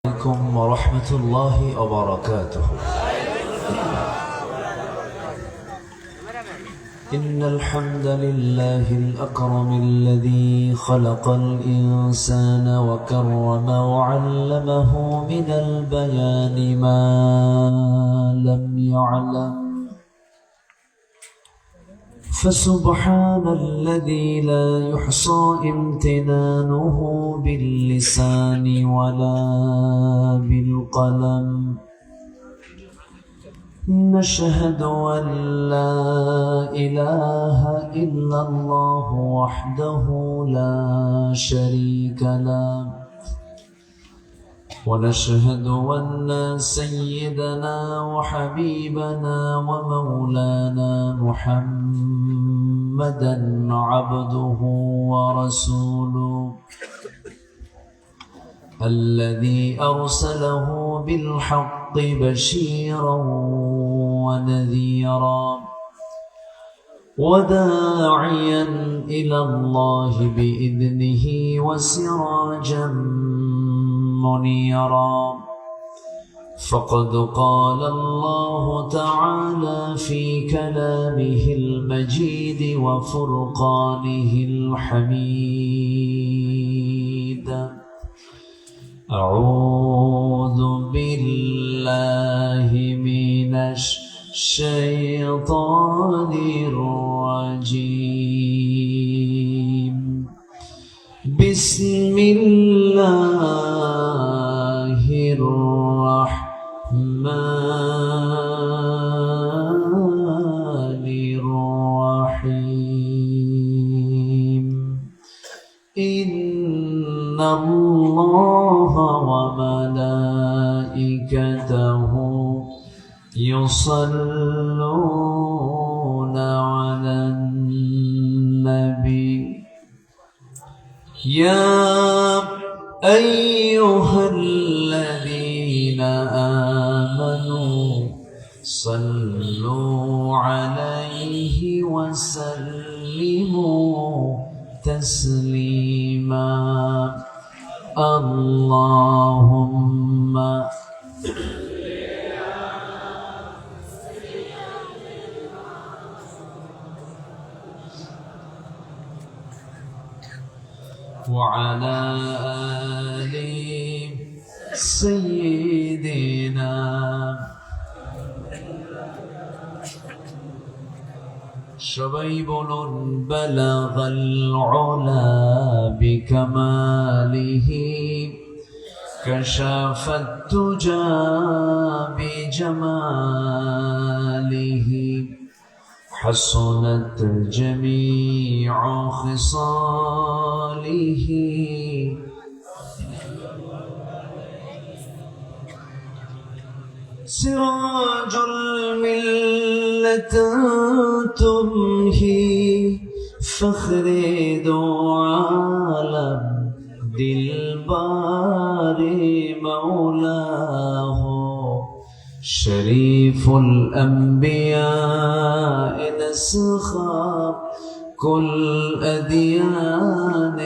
عليكم ورحمة الله وبركاته. إن الحمد لله الأكرم الذي خلق الإنسان وكرم وعلمه من البيان ما لم يعلم، فسبحان الذي لا يحصى امتنانه باللسان ولا بالقلم. نشهد أن لا إله إلا الله وحده لا شريك له، ونشهد أن سيدنا وحبيبنا ومولانا محمدا عبده ورسوله الذي أرسله بالحق بشيرا ونذيرا وداعيا إلى الله بإذنه وسراجا منيرا. فقد قال الله تعالى في كلامه المجيد وفرقانه الحميد: أعوذ بالله من الشيطان الرجيم. بسم الله الرحمن الرحيم. إن الله وملائكته يصلون على النبي يا أيها الذين آمنوا صلوا عليه وسلموا تسليما. اللهم وعلى آل سيدنا সবাই বলুন بلغ العلا بكماله كشف الدجى بجماله حسنت جميع خصاله سراج الملة تمهي فخر دو عالم دلبار مولاه شريف الأنبياء نسخا كل أديان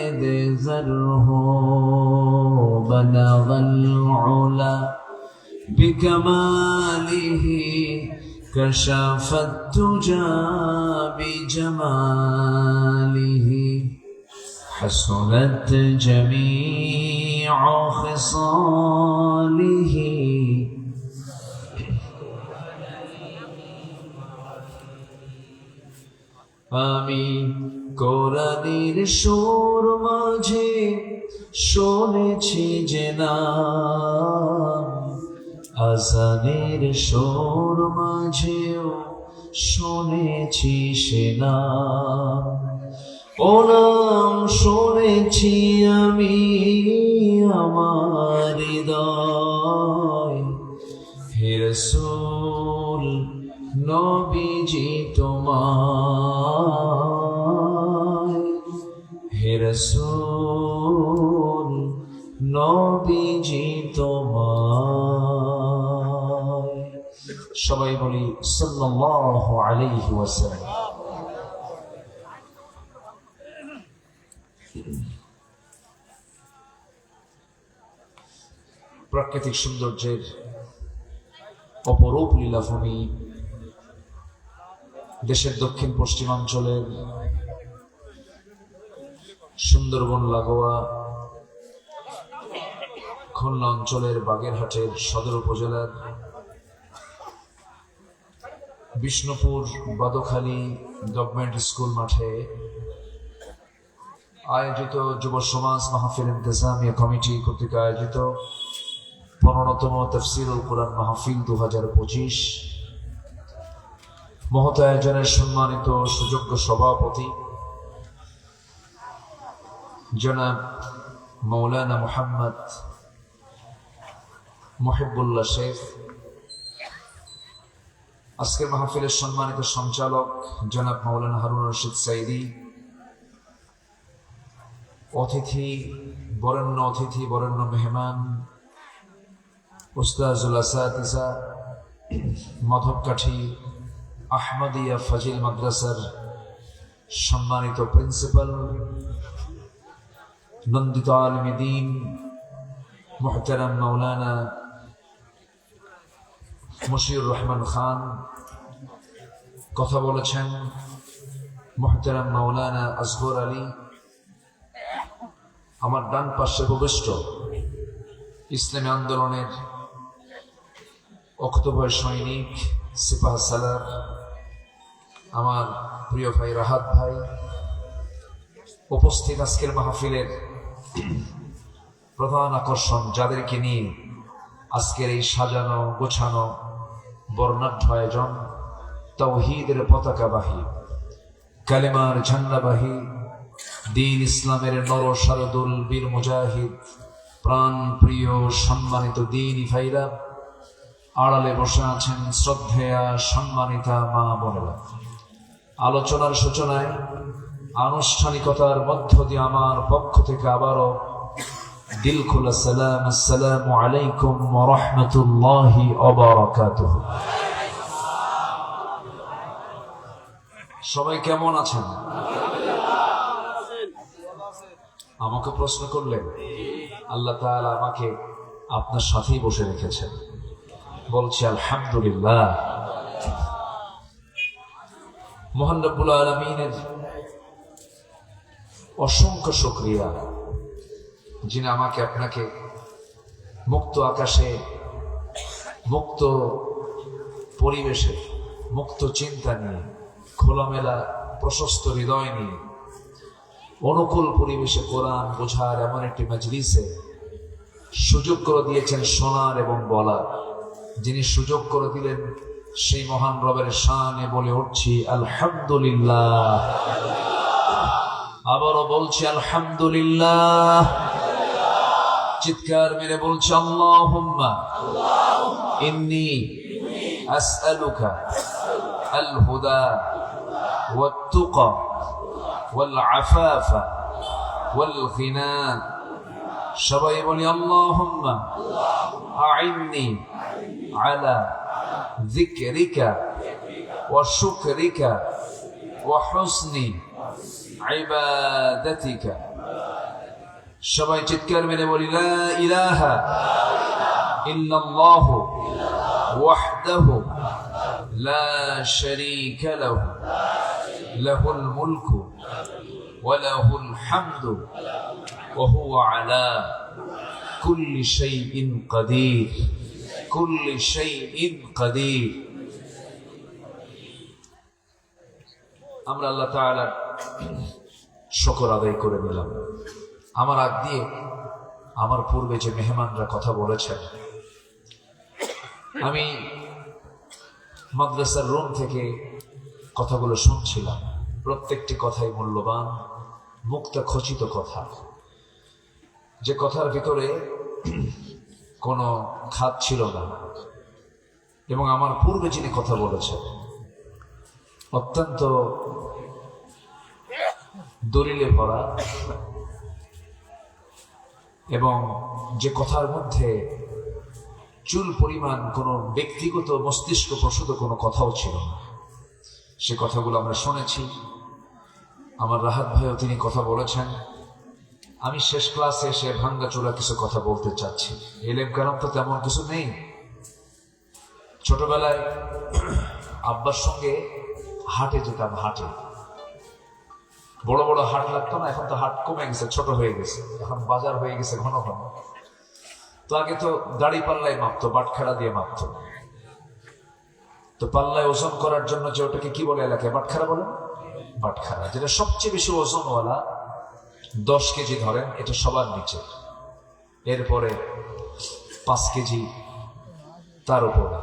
ذره بلغ العلا بكماله كشف الدجى بجماله حسنت جميع خصاله আমি কোরআনের সুর মাঝে শুনেছি যে নাম, আযানের সুর মাঝেও শুনেছি সে নাম। ও নাম শুনেছি আমি আমার হৃদয়, হে রাসূল নবীজি তোমায়, হে রাসূল নবীজি তোমায়। সবাই বলি সাল্লাল্লাহু আলাইহি ওয়াসাল্লাম। প্রাকৃতিক সৌন্দর্যের অপরূপ লীলাভূমি, দেশের দক্ষিণ পশ্চিমাঞ্চলের সুন্দরবন লাগোয়া খুলনা অঞ্চলের বাগেরহাটের সদর উপজেলার বিষ্ণুপুর বাদখালী গভর্নমেন্ট স্কুল মাঠে আয়োজিত যুব সমাজ মাহফিল ইন্তেজামিয়া কমিটি কর্তৃক আয়োজিত 15তম তাফসীরুল কুরআন মাহফিল 2025 মহৎ আয়োজনের সম্মানিত সুযোগ্য সভাপতি জনাব মাওলানা মুহাম্মদ মুহিবুল্লাহ শেখ, আজকের মাহফিলের সম্মানিত সঞ্চালক জনাব মাওলানা হারুন রশিদ সাইদি, বরেণ্য মেহমান উস্তাজুল আসাতিজা মাধবকাঠি আহমদিয়া ফাজিল মাদ্রাসার সম্মানিত প্রিন্সিপাল, নন্দিত আলিম দ্বীন মুহতারাম মাওলানা মশিউর রহমান খান, কথা বলেছেন মুহতারাম মাওলানা আসগর আলী। আমার ডান পাশে উপবিষ্ট ইসলামী আন্দোলনের অক্টোবর সৈনিক সিপাহ সালার আমার প্রিয় ভাই রাহাত ভাই, উপস্থিত আজকের মাহফিলের প্রধান আকর্ষণ যাদেরকে নিয়ে আজকের এই সাজানো গোছানো বর্ণাঢ্য আয়োজন, তাওহীদের পতাকাবাহী, কালেমার ঝান্ডাবাহী, দ্বীন ইসলামের নর শারদুল বীর মুজাহিদ, প্রাণ প্রিয় সম্মানিত দ্বীনী ভাইরা, আড়ালে বসে আছেন শ্রদ্ধেয়া সম্মানিতা মা বোনেরা। আলোচনার সূচনায় আনুষ্ঠানিকতার মধ্য দিয়ে আমার পক্ষ থেকে আবারও দিল খোলা সালাম, আসসালামু আলাইকুম ওয়া রাহমাতুল্লাহি ওয়া বারাকাতুহু। সবাই কেমন আছেন? আমাকে প্রশ্ন করলেন, আল্লাহ তাআলা আমাকে আপনার সাথেই বসে রেখেছেন, বলছি আলহামদুলিল্লাহ। মহান রব্বুল আলামিনের অসংখ্য শুকরিয়া, যিনি আমাকে আপনাকে মুক্ত আকাশে, মুক্ত পরিবেশে, মুক্ত চিন্তা নিয়ে, খোলামেলা প্রশস্ত হৃদয় নিয়ে, অনুকূল পরিবেশে কোরআন বোঝার এমন একটি মাজলিসে সুযোগ করে দিয়েছেন শোনার এবং বলার। যিনি সুযোগ করে দিলেন সেই মহান রবের শানে বলে উঠছি আলহামদুলিল্লাহ। আবারও বলছি আলহামদুলিল্লাহ। চিৎকার মেরে বলছি আল্লাহুম্মা ইন্নী আসআলুকা আল হুদা ওয়াত তুকা ওয়াল আফাফা ওয়াল গিনা। সবাই বলি আল্লাহুম্মা আইন্নি আলা যিকরিকা ওয়া শুকরিকা ওয়া হুসনি ইবাদাতিকা। সবাই চিৎকার মেরে বলি লা ইলাহা ইল্লাল্লাহু ওয়াহদাহু লা শারীকা লাহু লাহুল মুলকু ওয়া লাহুল হামদু ওয়া হুয়া আলা কুল্লি শাইইন কাদির। কুল্লি শাইইন কাদির। আমরা আল্লাহ তাআলার শুকর আদায় করে নিলাম। আমার আগ দিয়ে আমার পূর্বে যে মেহমানরা কথা বলেছেন, আমি মাদ্রাসার রুম থেকে কথাগুলো শুনছিলাম। প্রত্যেকটি কথাই মূল্যবান, মুক্তা খচিত কথা, যে কথার ভিতরে কোনো খাত ছিল না। এবং আমার পূর্বে যিনি কথা বলেছেন অত্যন্ত দলিলে ভরা, এবং যে কথার মধ্যে চুল পরিমাণ কোনো ব্যক্তিগত মস্তিষ্ক প্রসূত কোনো কথাও ছিল না। সে কথাগুলো আমরা শুনেছি। আমার রাহাত ভাইও তিনি কথা বলেছেন। আমি শেষ ক্লাসে এসে ভাঙ্গাচোরা কিছু কথা বলতে চাচ্ছি। এলেম কালাম তো তেমন কিছু নেই। ছোটবেলায় আব্বার সঙ্গে হাটে যেতাম। হাটে বড় বড় হাট লাগতো না, এখন তো হাট কমে গেছে, ছোট হয়ে গেছে, এখন বাজার হয়ে গেছে ঘন ঘন। তো আগে তো দাড়ি পাল্লায় মাপতো, বাটখারা দিয়ে মাপতো। তো পাল্লায় ওজন করার জন্য যে ওটাকে কি বলে এলাকায়, বাটখারা বলে। বাটখারা যেটা সবচেয়ে বেশি ওজনওয়ালা, 10 কেজি ধরেন, এটা সবার নিচে। এরপরে 5 কেজি, তার উপরে।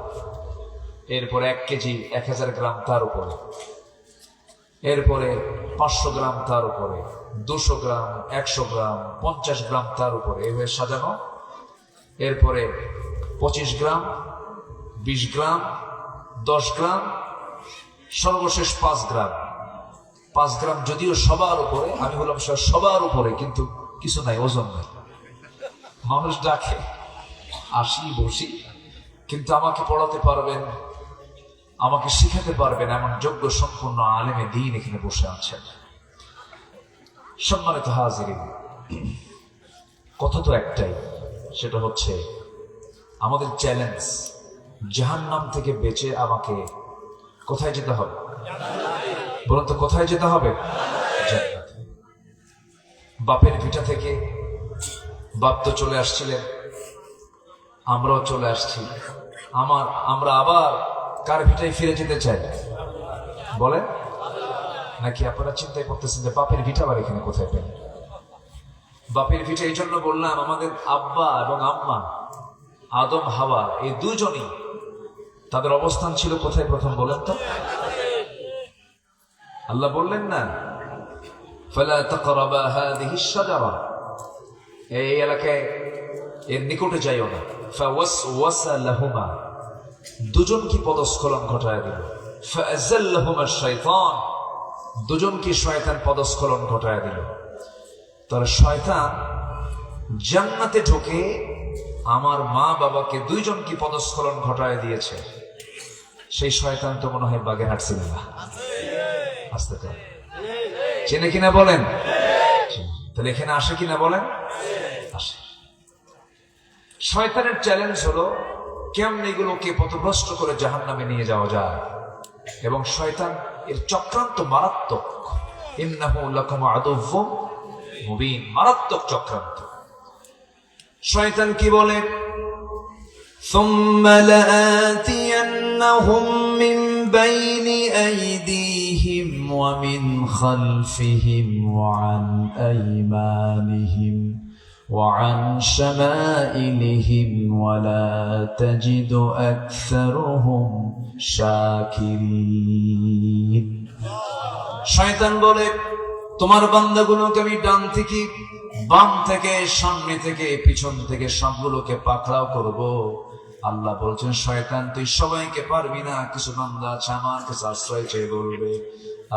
এরপরে 1 কেজি 1000 গ্রাম, তার উপরে। এরপরে 500 গ্রাম, তার উপরে 200 গ্রাম, 100 গ্রাম, 50 গ্রাম, তার উপরে, এভাবে সাজানো। এরপরে 25 গ্রাম, 20 গ্রাম, 10 গ্রাম, সর্বশেষ 5 গ্রাম। 5 গ্রাম যদিও সবার উপরে, আমি বললাম সবার উপরে, কিন্তু কিছু নাই, ওজন নাই। মানুষ ডাকে, আসি বসি, কিন্তু আমাকে পড়াতে পারবেন, আমাকে শিখাতে পারবেন এমন যোগ্য সম্পূর্ণ আলেমে দ্বীন এখানে বসে আছেন। সম্মানিত হাজিরিন, কথা তো একটাই, সেটা হচ্ছে আমাদের চ্যালেঞ্জ, জাহান্নাম থেকে বেঁচে আমাকে কোথায় যেতে হবে? বলুন তো, কোথায় যেতে হবে? জান্নাতে। বাপের ভিটা থেকে বাপ তো চলে আসছিলেন, আমরাও চলে আসছি। আমরা আবার কার ভিটায় ফিরে যেতে চাই? বলেন, নাকি আপনারা চিন্তাই করতেছেন যে বাপের ভিটা আবার এখানে কোথায় পেলেন? বাপের ভিটা এই জন্য বললাম, আমাদের আব্বা এবং আম্মা, আদম হাওয়া, এই দুজনই তাদের অবস্থান ছিল কোথায় প্রথম বলেন তো? আল্লাহ বললেন না, ফালা তাকরাবা হাযিহি আশ-শাজারা, এই এলাকায় এর নিকটে যাইও না। ফাওয়াসওয়াসা লাহুমা, দুজনকে পদস্খলন ঘটায় দিল। ফাআযাল্লাহুমা আশ-শাইতান, দুজনকে শয়তান পদস্খলন ঘটায় দিল। তার শয়তান জান্নাতে ঢোকে আমার মা বাবাকে দুইজনকে পদস্খলন ঘটায় দিয়েছে। সেই শয়তান তো মনে হয় বাগে হাঁটছিল না, আসতে তো চেনে কিনা বলেন? তাহলে এখানে আসে কিনা বলেন? আসে। শয়তানের চ্যালেঞ্জ হলো কেমন এগুলোকে পথভ্রষ্ট করে জাহান্নামে নিয়ে যাওয়া যায়। এবং শয়তান এর চক্রান্ত মারাত্মক। ইন্নাহু লাকুম আদুউম মুবিন, মারাত্মক চক্রান্ত। শয়তান কি বলে? ثم لآتينهم من بين أيديهم ومن خلفهم وعن أيمانهم وعن شمائلهم ولا تجد أكثرهم شاكرين। শয়তান বলে, তোমার বান্দাগুলোকে আমি ডান থেকে, বাম থেকে, সামনে থেকে, পিছন থেকে সবগুলোকে পাকড়াও করব। আল্লাহ বলছেন, শয়তান তুই সবাইকে পারবি না, কিছু বান্দা আছে আমার কাছে আশ্রয় চেয়ে বলবে,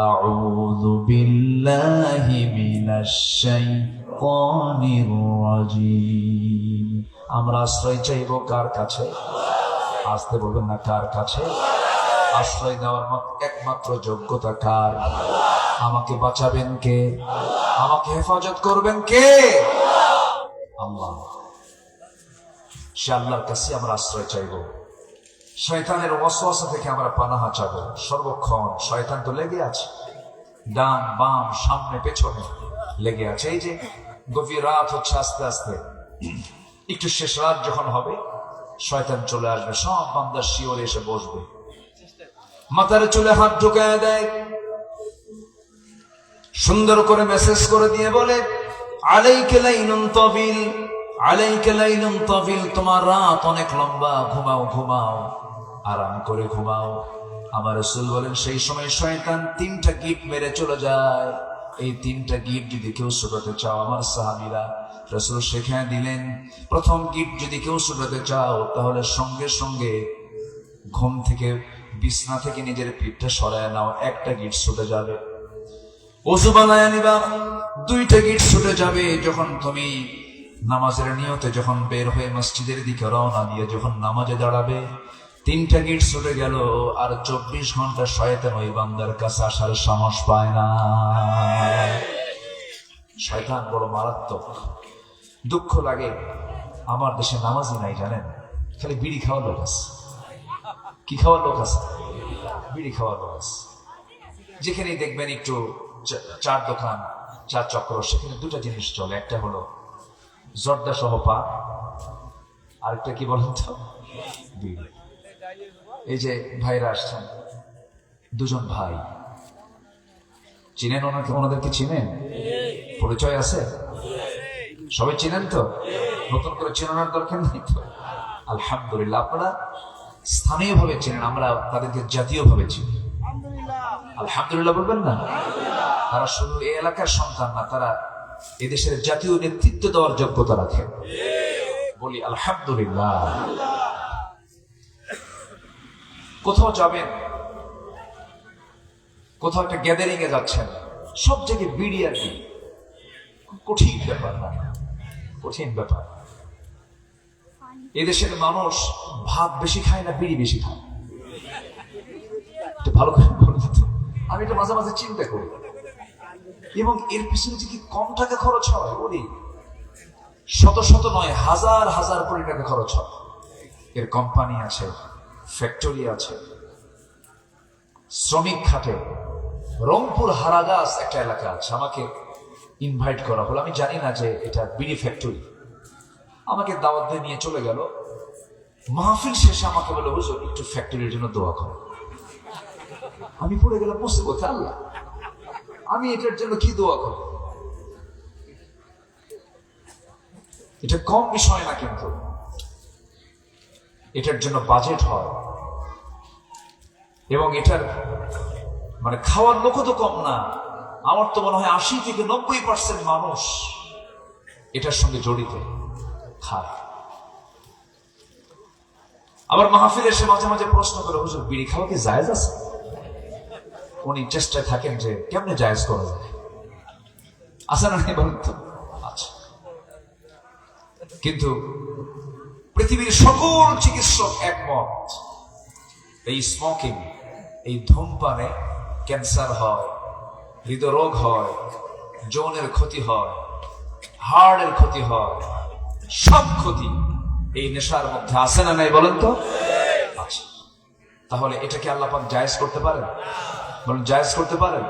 আউযু বিল্লাহি মিনাশ শাইতানির রাজীম। আমরা আশ্রয় চাইব কার কাছে? আসতে বলবেন না, কার কাছে? আশ্রয় দেওয়ার একমাত্র যোগ্যতা কার? আমাকে বাঁচাবেন কে? আমাকে হেফাজত করবেন কে? আল্লাহ। সে আল্লাহর কাছে আমরা আশ্রয় চাইব। শয়তানের ওয়াসওয়াসা থেকে আমরা পানাহা চাবো সর্বক্ষণ। শয়তান তো লেগে আছে, ডান বাম সামনে পেছনে লেগে আছে। এই যে গভীর রাত হচ্ছে, আস্তে আস্তে একটু শেষ রাত যখন হবে, শয়তান চলে আসবে, সব বান্দার শিওরে এসে বসবে, মাথার চুলে হাত ঢুকায় দেয়, সুন্দর করে মেসেজ করে দিয়ে বলে, আলাইকা লাইলুন তাবিল, আলাইকা লাইলুন তাবিল, তোমার রাত অনেক লম্বা, ঘুমাও ঘুমাও, আরাম করে ঘুমাও। আমার রাসূল বলেন, সেই সময় শয়তান 3টা গিট মেরে চলে যায়। এই 3টা গিট যদি কেউ ছুটাতে চাও, আমার সাহাবীরা, রাসূল শিখিয়ে দিলেন, প্রথম গিট যদি কেউ ছুটাতে চাও, তাহলে সঙ্গে সঙ্গে ঘুম থেকে, বিছনা থেকে নিজের পিঠটা সরায় নাও, একটা গিট ছুটে যাবে। ওযু বানায় নিবা, 2টা গিট ছুটে যাবে। যখন তুমি নামাজের নিয়তে যখন বের হয়ে মসজিদের দিকে রওনা দিয়ে যখন নামাজে দাঁড়াবে, 3টা গিট ছুটে গেল। আর 24 ঘন্টা শয়তান ওই বান্দার কাছে আসার সাহস পায় না। শয়তান বড় মারাত্মক। দুঃখ লাগে আমার দেশে নামাজই নাই, জানেন, খালি বিড়ি খাওয়ার লোক আছে। কি খাওয়ার লোক আছে? বিড়ি খাওয়ার লোক আছে। যেখানেই দেখবেন একটু চার দোকান, চার চক্র, সেখানে দুটা জিনিস চলে। একটা হলো জর্দা সহ পান, আরেকটা কি বলেন তো? বিড়ি। এই যে ভাইরা আসছেন, দুজন ভাই, চিনেন ওনাকে? ওনাদেরকে চিনেন? পরিচয় আছে? সবাই চিনেন তো? নতুন করে চেনানোর দরকার নেই তো? আলহামদুলিল্লাহ, আপনারা স্থানীয় ভাবে চেনেন, আমরা তাদেরকে জাতীয় ভাবে চিনি। আলহামদুলিল্লাহ বলবেন না? তারা শুধু এই এলাকার সন্তান না, তারা এদেশের জাতীয় নেতৃত্ব দেওয়ার যোগ্যতা রাখেন। বলি আলহামদুলিল্লাহ। কোথাও যাবেন, কোথাও একটা গ্যাদারিং এ যাচ্ছেন, সব জায়গায় বিড়ি আর কি। কঠিন ব্যাপার না? কঠিন ব্যাপার। এদেশের মানুষ ভাত বেশি খায় না বিড়ি বেশি খায়? ভালো করে বলুন তো। আমি এটা মাঝে মাঝে চিন্তা করি, এবং এর পিছনে যে কি কম টাকা খরচ হয়, ওরে শত শত নয়, হাজার হাজার কোটি টাকা খরচ হয়। এর কোম্পানি আছে, ফ্যাক্টরি আছে, শ্রমিক খাটে। রংপুর হারাগাছ একটা এলাকা আছে, আমাকে ইনভাইট করা হলো। আমি জানি না যে এটা বিড়ি ফ্যাক্টরি। আমাকে দাওয়াত দিয়ে নিয়ে চলে গেল। মাহফিল শেষে আমাকে বলে, হুজুর একটু ফ্যাক্টরির জন্য দোয়া করো। আমি পড়ে গেলাম মুসিবতে, আল্লাহ আমি এটার জন্য কি দোয়া করব? এটা কম বিষয় না, কিন্তু এটার জন্য বাজেট হয়, এবং এটার মানে খাওয়ার লোকও তো কম না। আমার তো মনে হয় 80 থেকে 90% মানুষ এটার সঙ্গে জড়িত, খায়। আবার মাহফিল এসে মাঝে মাঝে প্রশ্ন করে, হুজুর বিড়ি খাওয়া কি জায়েজ আছে? উনি চেষ্টায় থাকেন যে কেমনে জায়েজ করা যায়। আছে না নাই বলেন তো? আচ্ছা, কিন্তু পৃথিবীর সকল চিকিৎসক একমত, এই স্মোকিং, এই ধূমপানে ক্যান্সার হয়, হৃদরোগ হয়, যৌনের ক্ষতি হয়, হার্টের ক্ষতি হয়, সব ক্ষতি এই নেশার মধ্যে। আছে না নাই বলেন তো? আচ্ছা, তাহলে এটাকে আল্লাহ পাক জায়েজ করতে পারেন? বলেন, জায়েজ করতে পারেন?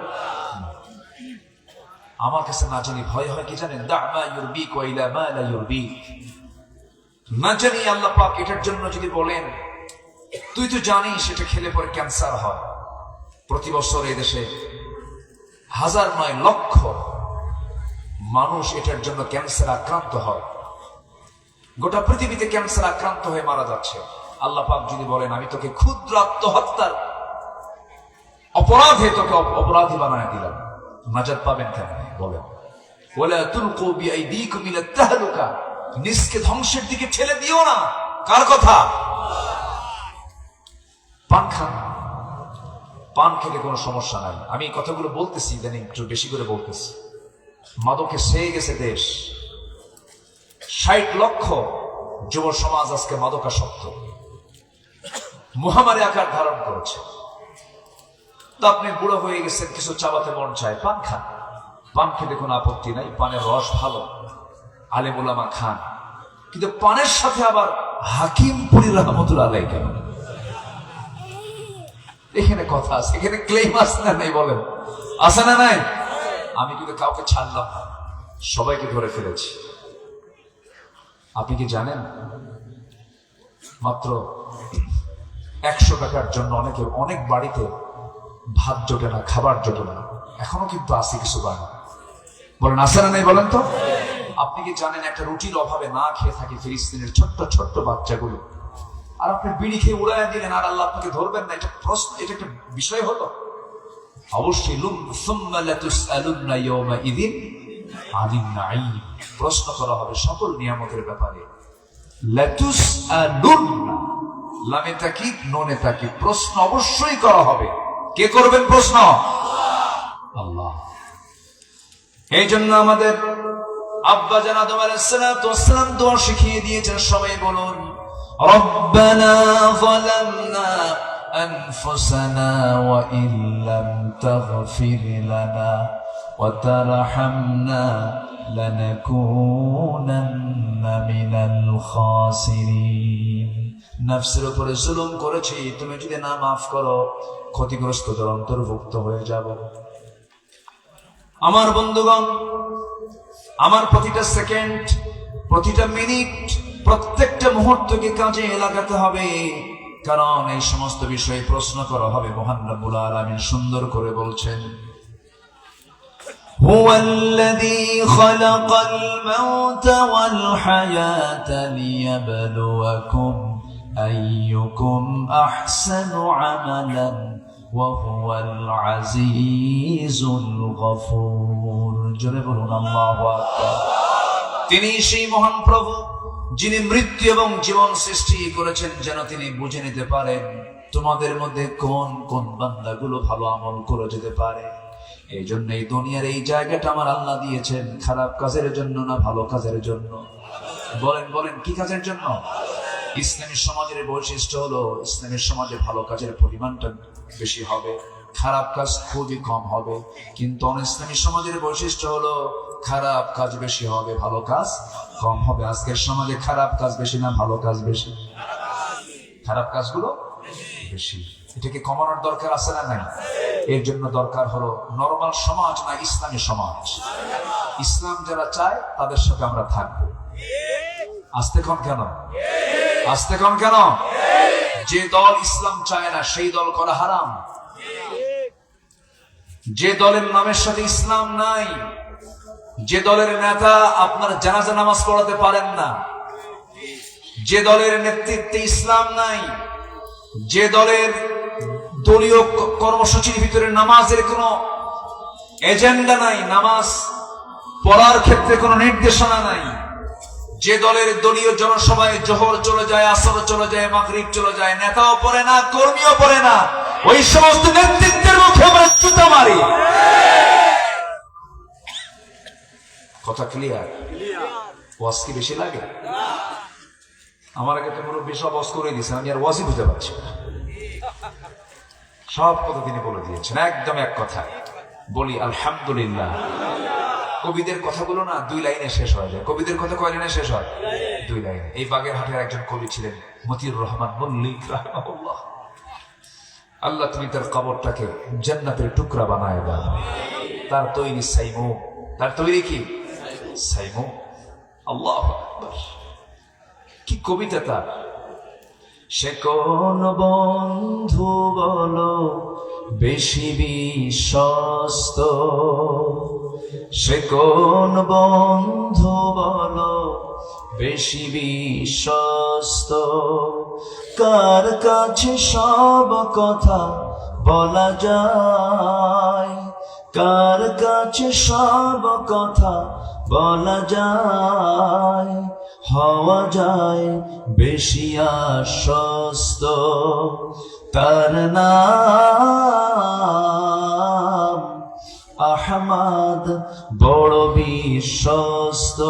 আমার কাছে না জানি ভয় হয় কি জানেন? দা মা ইউরবিক ওয়া ইলা মা লা ইউরবিক। না জানি আল্লাহ পাক এটার জন্য যদি বলেন, তুই তো জানিস এটা খেলে পরে ক্যান্সার হয়, প্রতি বছর এই দেশে হাজার নয় লক্ষ মানুষ এটার জন্য ক্যান্সার আক্রান্ত হয়, গোটা পৃথিবীতে ক্যান্সার আক্রান্ত হয়ে মারা যাচ্ছে। আল্লাহ পাক যদি বলেন, আমি তোকে ক্ষুদ্র আত্মহত্যার অপরাধে তোকে অপরাধী বানায় দিলাম, নাজাত পাবেন কেন? বলেন, ওয়ালা তুলকু বিআইদিকুম ইলা তাহলুকা, নিজকে ধ্বংসের দিকে ঠেলে দিও না। কার কথা? পান খান, পান খেলে কোনো সমস্যা নাই। আমি এই কথাগুলো বলতেছি, ইদানিং একটু বেশি করে বলতেছি। মাদকে সেয়ে গেছে দেশ, 60 লক্ষ যুব সমাজ আজকে মাদকাসক্ত, মহামারী আকার ধারণ করেছে। তো আপনি বুড়ো হয়ে গেছেন, কিছু চাবাতে মন চায়, পান খান। পান খেতে কোনো আপত্তি নাই, পানের রস ভালো, আলেম ওলামা খান। কিন্তু পানের সাথে আবার হাকিম পুরী রহমতুল্লাহ আলাইহি কেন? এখানে কথা আছে, এখানে ক্লেম আছে না নাই? বলেন, আছে না নাই? আমি কিন্তু কাউকে ছাড়লাম না, সবাইকে ধরে ফেলেছি। আপনি কি জানেন, মাত্র 100 টাকার জন্য অনেক বাড়িতে ভাত জোটে না, খাবার জোটে না। এখনো কিন্তু আছে কিছু বাড়ি। বলেন, আছে না নাই? বলেন তো। আপনি কি জানেন, একটা রুটির অভাবে না খেয়ে থাকে ফিলিস্তিনের ছোট্ট ছোট্ট বাচ্চাগুলো, আর আপনি বিড়ি খেয়ে উড়াইয়া দিলেন, আর আল্লাহ আপনাকে ধরবেন না? এটা প্রশ্ন, এটা একটা বিষয় হলো? অবশ্যই প্রশ্ন করা হবে সকল নিয়ামতের ব্যাপারে। প্রশ্ন অবশ্যই করা হবে। কে করবেন প্রশ্ন? আল্লাহ। এই জন্য আমাদের আব্বা জান আদম আলাইহিস সালাতু ওয়াস সালাম দোয়া শিখিয়ে দিয়েছেন। সবাই বলুন, রব্বানা যালামনা أنفسنا وإن لم تغفر لنا وترحمنا لنكونن من الخاسرين নফসের উপরে জুলুম করেছি, তুমি যদি না মাফ করো ক্ষতিগ্রস্তদের অন্তর্ভুক্ত হয়ে যাব। আমার বন্ধুগণ, আমার প্রতিটা সেকেন্ড, প্রতিটা মিনিট, প্রত্যেকটা মুহূর্তকে কাজে লাগাতে হবে, কারণ এই সমস্ত বিষয়ে প্রশ্ন করা হবে। মহান রব্বুল আলামিন সুন্দর করে বলছেন, হুয়াল্লাযী খালাকাল মাউতা ওয়াল হায়াতা লিয়াবলুয়াকুম আইয়ুকুম আহসানু আমালান ওয়া হুয়াল আজিজুল গফুর। জোরে বলুন আল্লাহু আকবার। তিনি সেই মহান প্রভু যিনি মৃত্যু এবং জীবন সৃষ্টি করেছেন যেন তিনি বুঝে নিতে পারেন তোমাদের মধ্যে কোন কোন বান্দাগুলো ভালো আমল করে যেতে পারে। এই জন্য এই দুনিয়ার এই জায়গাটা আমার আল্লাহ দিয়েছেন খারাপ কাজের জন্য না ভালো কাজের জন্য? বলেন বলেন, কি কাজের জন্য? ইসলামী সমাজের বৈশিষ্ট্য হলো ইসলামের সমাজে ভালো কাজের পরিমাণটা বেশি হবে, খারাপ কাজ খুবই কম হবে। কিন্তু অনইসলামী সমাজের বৈশিষ্ট্য হলো খারাপ কাজ বেশি হবে, ভালো কাজ কম হবে। আজকের সমাজে খারাপ কাজ বেশি না ভালো কাজ বেশি? খারাপ কাজগুলো বেশি। এটাকে কমানোর দরকার আছে না নাই? এর জন্য দরকার হলো নরমাল সমাজ না ইসলামী সমাজ। ইসলাম যারা চায় তাদের সাথে আমরা থাকবো। আস্তে কম কেন? আস্তে কম কেন? যে দল ইসলাম চায় না সেই দল করা হারাম। যে দলের নামের সাথে ইসলাম নাই, যে দলের নেতা আপনার জানাজা নামাজ পড়াতে পারেন না, যে দলের নেতৃত্বে ইসলাম নাই, যে দলের দলীয় কর্মসূচির ভিতরে নামাজের কোনো এজেন্ডা নাই, নামাজ পড়ার ক্ষেত্রে কোনো নির্দেশনা নাই, যে দলের দলীয় জনসভায় জোহর চলে যায়, আসর চলে যায়, মাগরিব চলে যায়, নেতাও পড়ে না, কর্মীও পড়ে না, ওই সমস্ত নেতৃত্বের মুখে আমরা জুতা মারি। কথা ক্লিয়ার? ওয়াজ কি বেশি লাগে? আমার আগে তো মুরব্বী সব ওয়াজ করে দিয়েছেন, আমি আর ওয়াজই বুঝতে পারছি না। সব কথা তিনি বলে দিয়েছেন একদম এক কথা। বলি আলহামদুলিল্লাহ। কবিদের কথাগুলো না 2 লাইনে শেষ হয়ে যায়। কবিদের কথা কয় লাইনে শেষ হয়? 2 লাইনে। এই বাগেরহাটের একজন কবি ছিলেন মতিউর রহমান মল্লিক রাহিমাহুল্লাহ। আল্লাহ তুমি তার কবরটাকে জান্নাতের টুকরা বানায় দাও। তার তৈরি সাইমু, তার তৈরি কি সাইমু। আল্লাহু আকবার, কি কবিতা তার! সে কোন বন্ধু বলো বেশি বিশ্বস্ত, সে কোন বন্ধু বলো বেশি বিশ্বস্ত, কার কাছে সব কথা বলা যায়, কার কাছে সব কথা বলা যায়, হওয়া যায় বেশি আশ্বস্ত, তার নাম আহমদ বড় বিশ্বস্ত,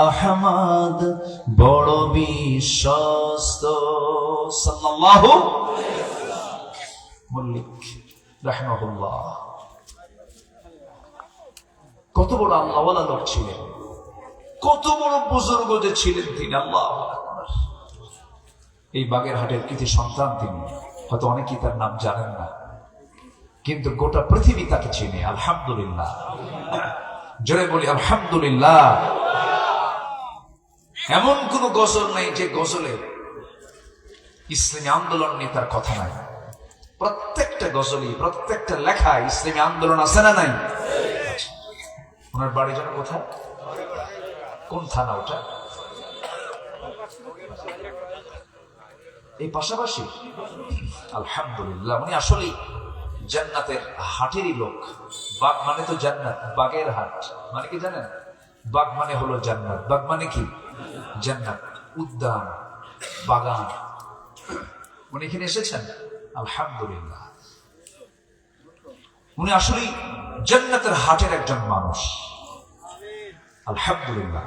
আহমদ বড় বিশ্বস্ত। সাল্লাল্লাহু মল্লিক রাহিমাহুল্লাহ। কত বড় আল্লাহওয়ালা লোক ছিলেন, কত বড় বুজুর্গ যে ছিলেন তিনি। আল্লাহু আকবার। এই বাগেরহাটের কৃতি সন্তান তিনি। হয়তো অনেকেই তার নাম জানেন না, কিন্তু গোটা পৃথিবী তাকে চিনে। আলহামদুলিল্লাহ, জোরে বলি আলহামদুলিল্লাহ। এমন কোন গজল নাই যে গজলে ইসলামী আন্দোলন নিয়ে তার কথা নাই। প্রত্যেকটা গজলই, প্রত্যেকটা লেখায় ইসলামী আন্দোলন আছে না নাই? ওনার বাড়ি যেন কোথায়, কোন থানা ওটা? এই পাশাপাশি। আলহামদুলিল্লাহ, উনি আসলে জান্নাতের হাটেরই লোক। বাগ মানে তো জান্নাত, বাগের হাট মানে কি জানেন? বাগ মানে হলো জান্নাত। বাগ মানে কি? জান্নাত, উদ্যান, বাগান। উনি এখানে এসেছেন। আলহামদুলিল্লাহ, উনি আসলে জান্নাতের হাটের একজন মানুষ। আলহামদুলিল্লাহ।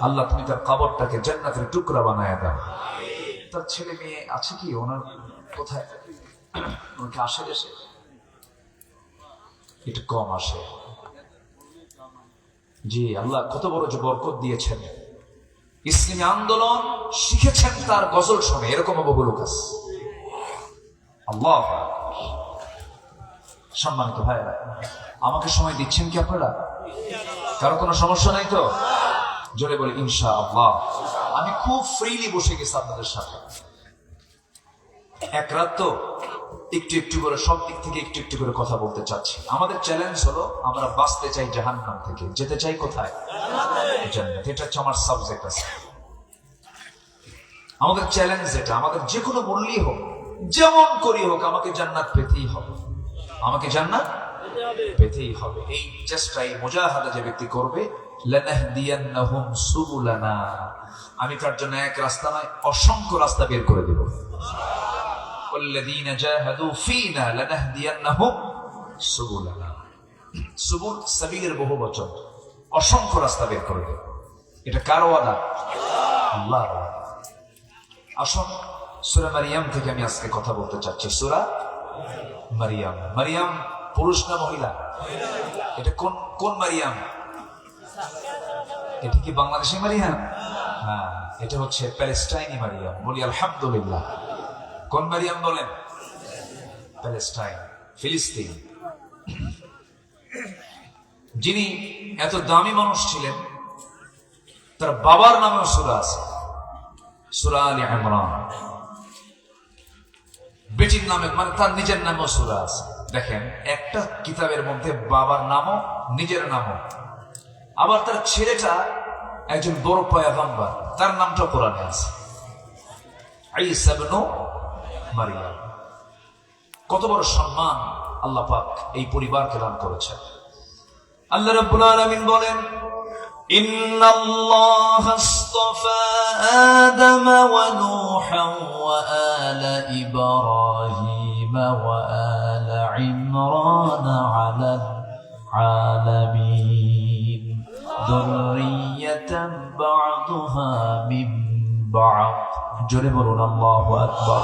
আল্লাহ তুমি তার কবরটাকে জান্নাতের টুকরা বানায় দাও। তার ছেলে মেয়ে আছে কি? ওনার কোথায়? ওনাকে আসে দেশে একটু কম আসে। জি, আল্লাহ কত বড় যে বরকত দিয়েছেন। ইসলামী আন্দোলন শিখেছেন তার গজল শুনে, এরকম বহু লোক আছে। আল্লাহ সম্মানিত ভাইরা, আমাকে সময় দিচ্ছেন কি আপনারা? কারো কোনো সমস্যা নাই তো? জোরে বলে ইনশাআল্লাহ। আমি খুব ফ্রিলি বসে গেছি আপনাদের সাথে। এক রাত তো একটু একটু করে সব দিক থেকে একটু একটু করে কথা বলতে চাচ্ছি। আমাদের চ্যালেঞ্জ হলো আমরা বাঁচতে চাই জাহান্নাম থেকে, যেতে চাই কোথায়? জান্নাত। এটা হচ্ছে আমার সাবজেক্ট আছে। আমাদের চ্যালেঞ্জ এটা, আমাদের যে কোনো মূল্যই হোক, যেমন করি হোক, আমাকে জান্নাত পেতেই হবে। আমাকে জান্নাত পেতেই হবে। এই চেষ্টা, এই মুজাহাদা যে ব্যক্তি করবে, লানাহদিয়ান্নাহুম সুবুলানা, আমি তার জন্য এক রাস্তা নয় অসংখ্য রাস্তা বের করে দেব। ওয়াল্লাযীনা জাহাদু ফীনা লানাহদিয়ান্নাহুম সুবুলানা। সুবুল সাবিলের বহু বচন, অসংখ্য রাস্তা বের করে দেব। এটা কার ওয়াদা? আল্লাহর ওয়াদা। আসুন সূরা মারিয়াম থেকে আমি আজকে কথা বলতে চাচ্ছি। সূরা মারিয়াম। মারিয়াম পুরুষ না মহিলা? এটা কোন কোন মারিয়াম? এটা কি বাংলাদেশি মারিয়াম? হ্যাঁ, এটা হচ্ছে প্যালেস্টাইনি মারিয়াম। বলি আলহামদুলিল্লাহ। কোন মারিয়াম বলেন? প্যালেস্টাইন, ফিলিস্তিন। যিনি এত দামি মানুষ ছিলেন, তার বাবার নামেও সূরা আছে, সূরা আলী ইমরান। বেটির নামে, মানে তার নিজের নামেও সূরা আছে। দেখেন, একটা কিতাবের মধ্যে বাবার নামও নিজের নামও। আবার তার ছেলেটা একজন বড় পয়গম্বর, তার নামটা কোরআনে আছে, ঈসা ইবনে মারইয়াম। কত বড় সম্মান আল্লাহ পাক এই পরিবারকে দান করেছেন। আল্লাহ রাব্বুল আলামিন বলেন, ইন্নাল্লাহা আসতাফা আদম ওয়া নূহান ওয়া আলা ইব্রাহিম ওয়া আলা ইমরান আলাল আলামিন যুররিয়াতান বা'দুহা মিন বা'দ। জোরে বলুন আল্লাহু আকবার।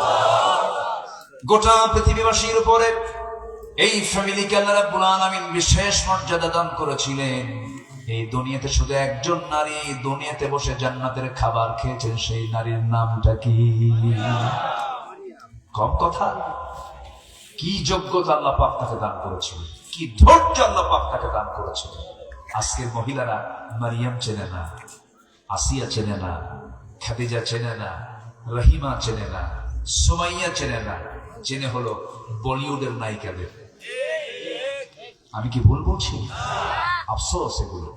গোটা পৃথিবীবাসীর উপরে এই ফ্যামিলিকে আল্লাহ রাব্বুল আলামিন বিশেষ মর্যাদা দান করেছিলেন। এই দুনিয়াতে শুধু একজন নারী দুনিয়াতে বসে জান্নাতের খাবার খেয়েছেন, সেই নারীর নামটা কি? কম কথা। কি যোগ্যতা আল্লাহ পাক তাকে দান করেছিল, কি ধৈর্য আল্লাহ পাক তাকে দান করেছিল। আজকের মহিলারা মারিয়াম চেনে না, আসিয়া চেনে না, খাদিজা চেনে না, রহিমা চেনে না, সুমাইয়া চেনে না, চেনে হলো বলিউডের নায়িকাদের। আমি কি ভুল বলছি? আফসোস এগুলো।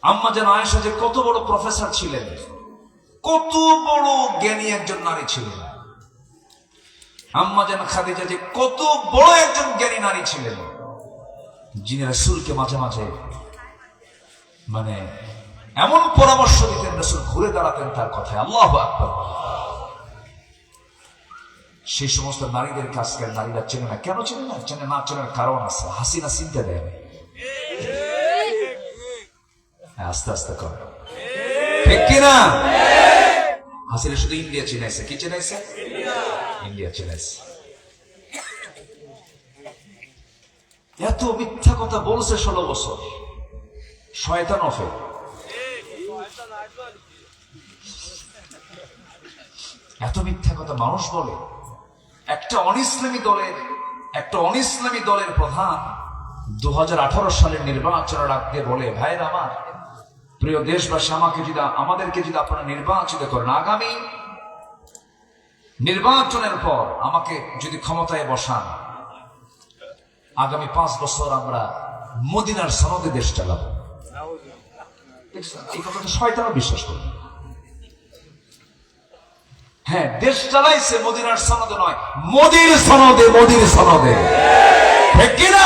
আম্মা জান আয়েশা যে কত বড় প্রফেসর ছিলেন, কত বড় জ্ঞানী একজন নারী ছিলেন। আম্মা জান খাদিজা যে কত বড় একজন জ্ঞানী নারী ছিলেন, যিনি রাসূলকে মাঝে মাঝে মানে এমন পরামর্শ দিতেন, রাসূল ঘুরে দাঁড়াতেন তার কথায়। আল্লাহু আকবার। সেই সমস্ত নারীদেরকে আজকের নারীরা চেনে না। কেন চেনে না? চেনে না, চেনার কারণ আছে। হাসিনা চিনতে দেয়। আস্তে আস্তে কর, ঠিক কিনা? হাসিনা শুধু ইন্ডিয়া চিনাইছে। কি চিনাইছে? ইন্ডিয়া চিনাইছে। এত মিথ্যা কথা বলছে 16 বছর। শয়তান অফে। এত মিথ্যা কথা মানুষ বলে। একটা অনিসলামী দলের প্রধান 2018 সালের নির্বাচনের আগে বলে, ভাইরা আমার, প্রিয় দেশবাসী, আমাদেরকে যদি আপনারা নির্বাচিত করেন, আগামী নির্বাচনের পর আমাকে যদি ক্ষমতায় বসান, আগামী 5 বছর আমরা মদিনার সনদে দেশ চালাবো। এই কথা তো শয়তানও বিশ্বাস করবে। হ্যাঁ, দেশ চালাইছে মদিনার সনদে নয়, মোদির সনদে। মোদির সনদে, ঠিক কিনা?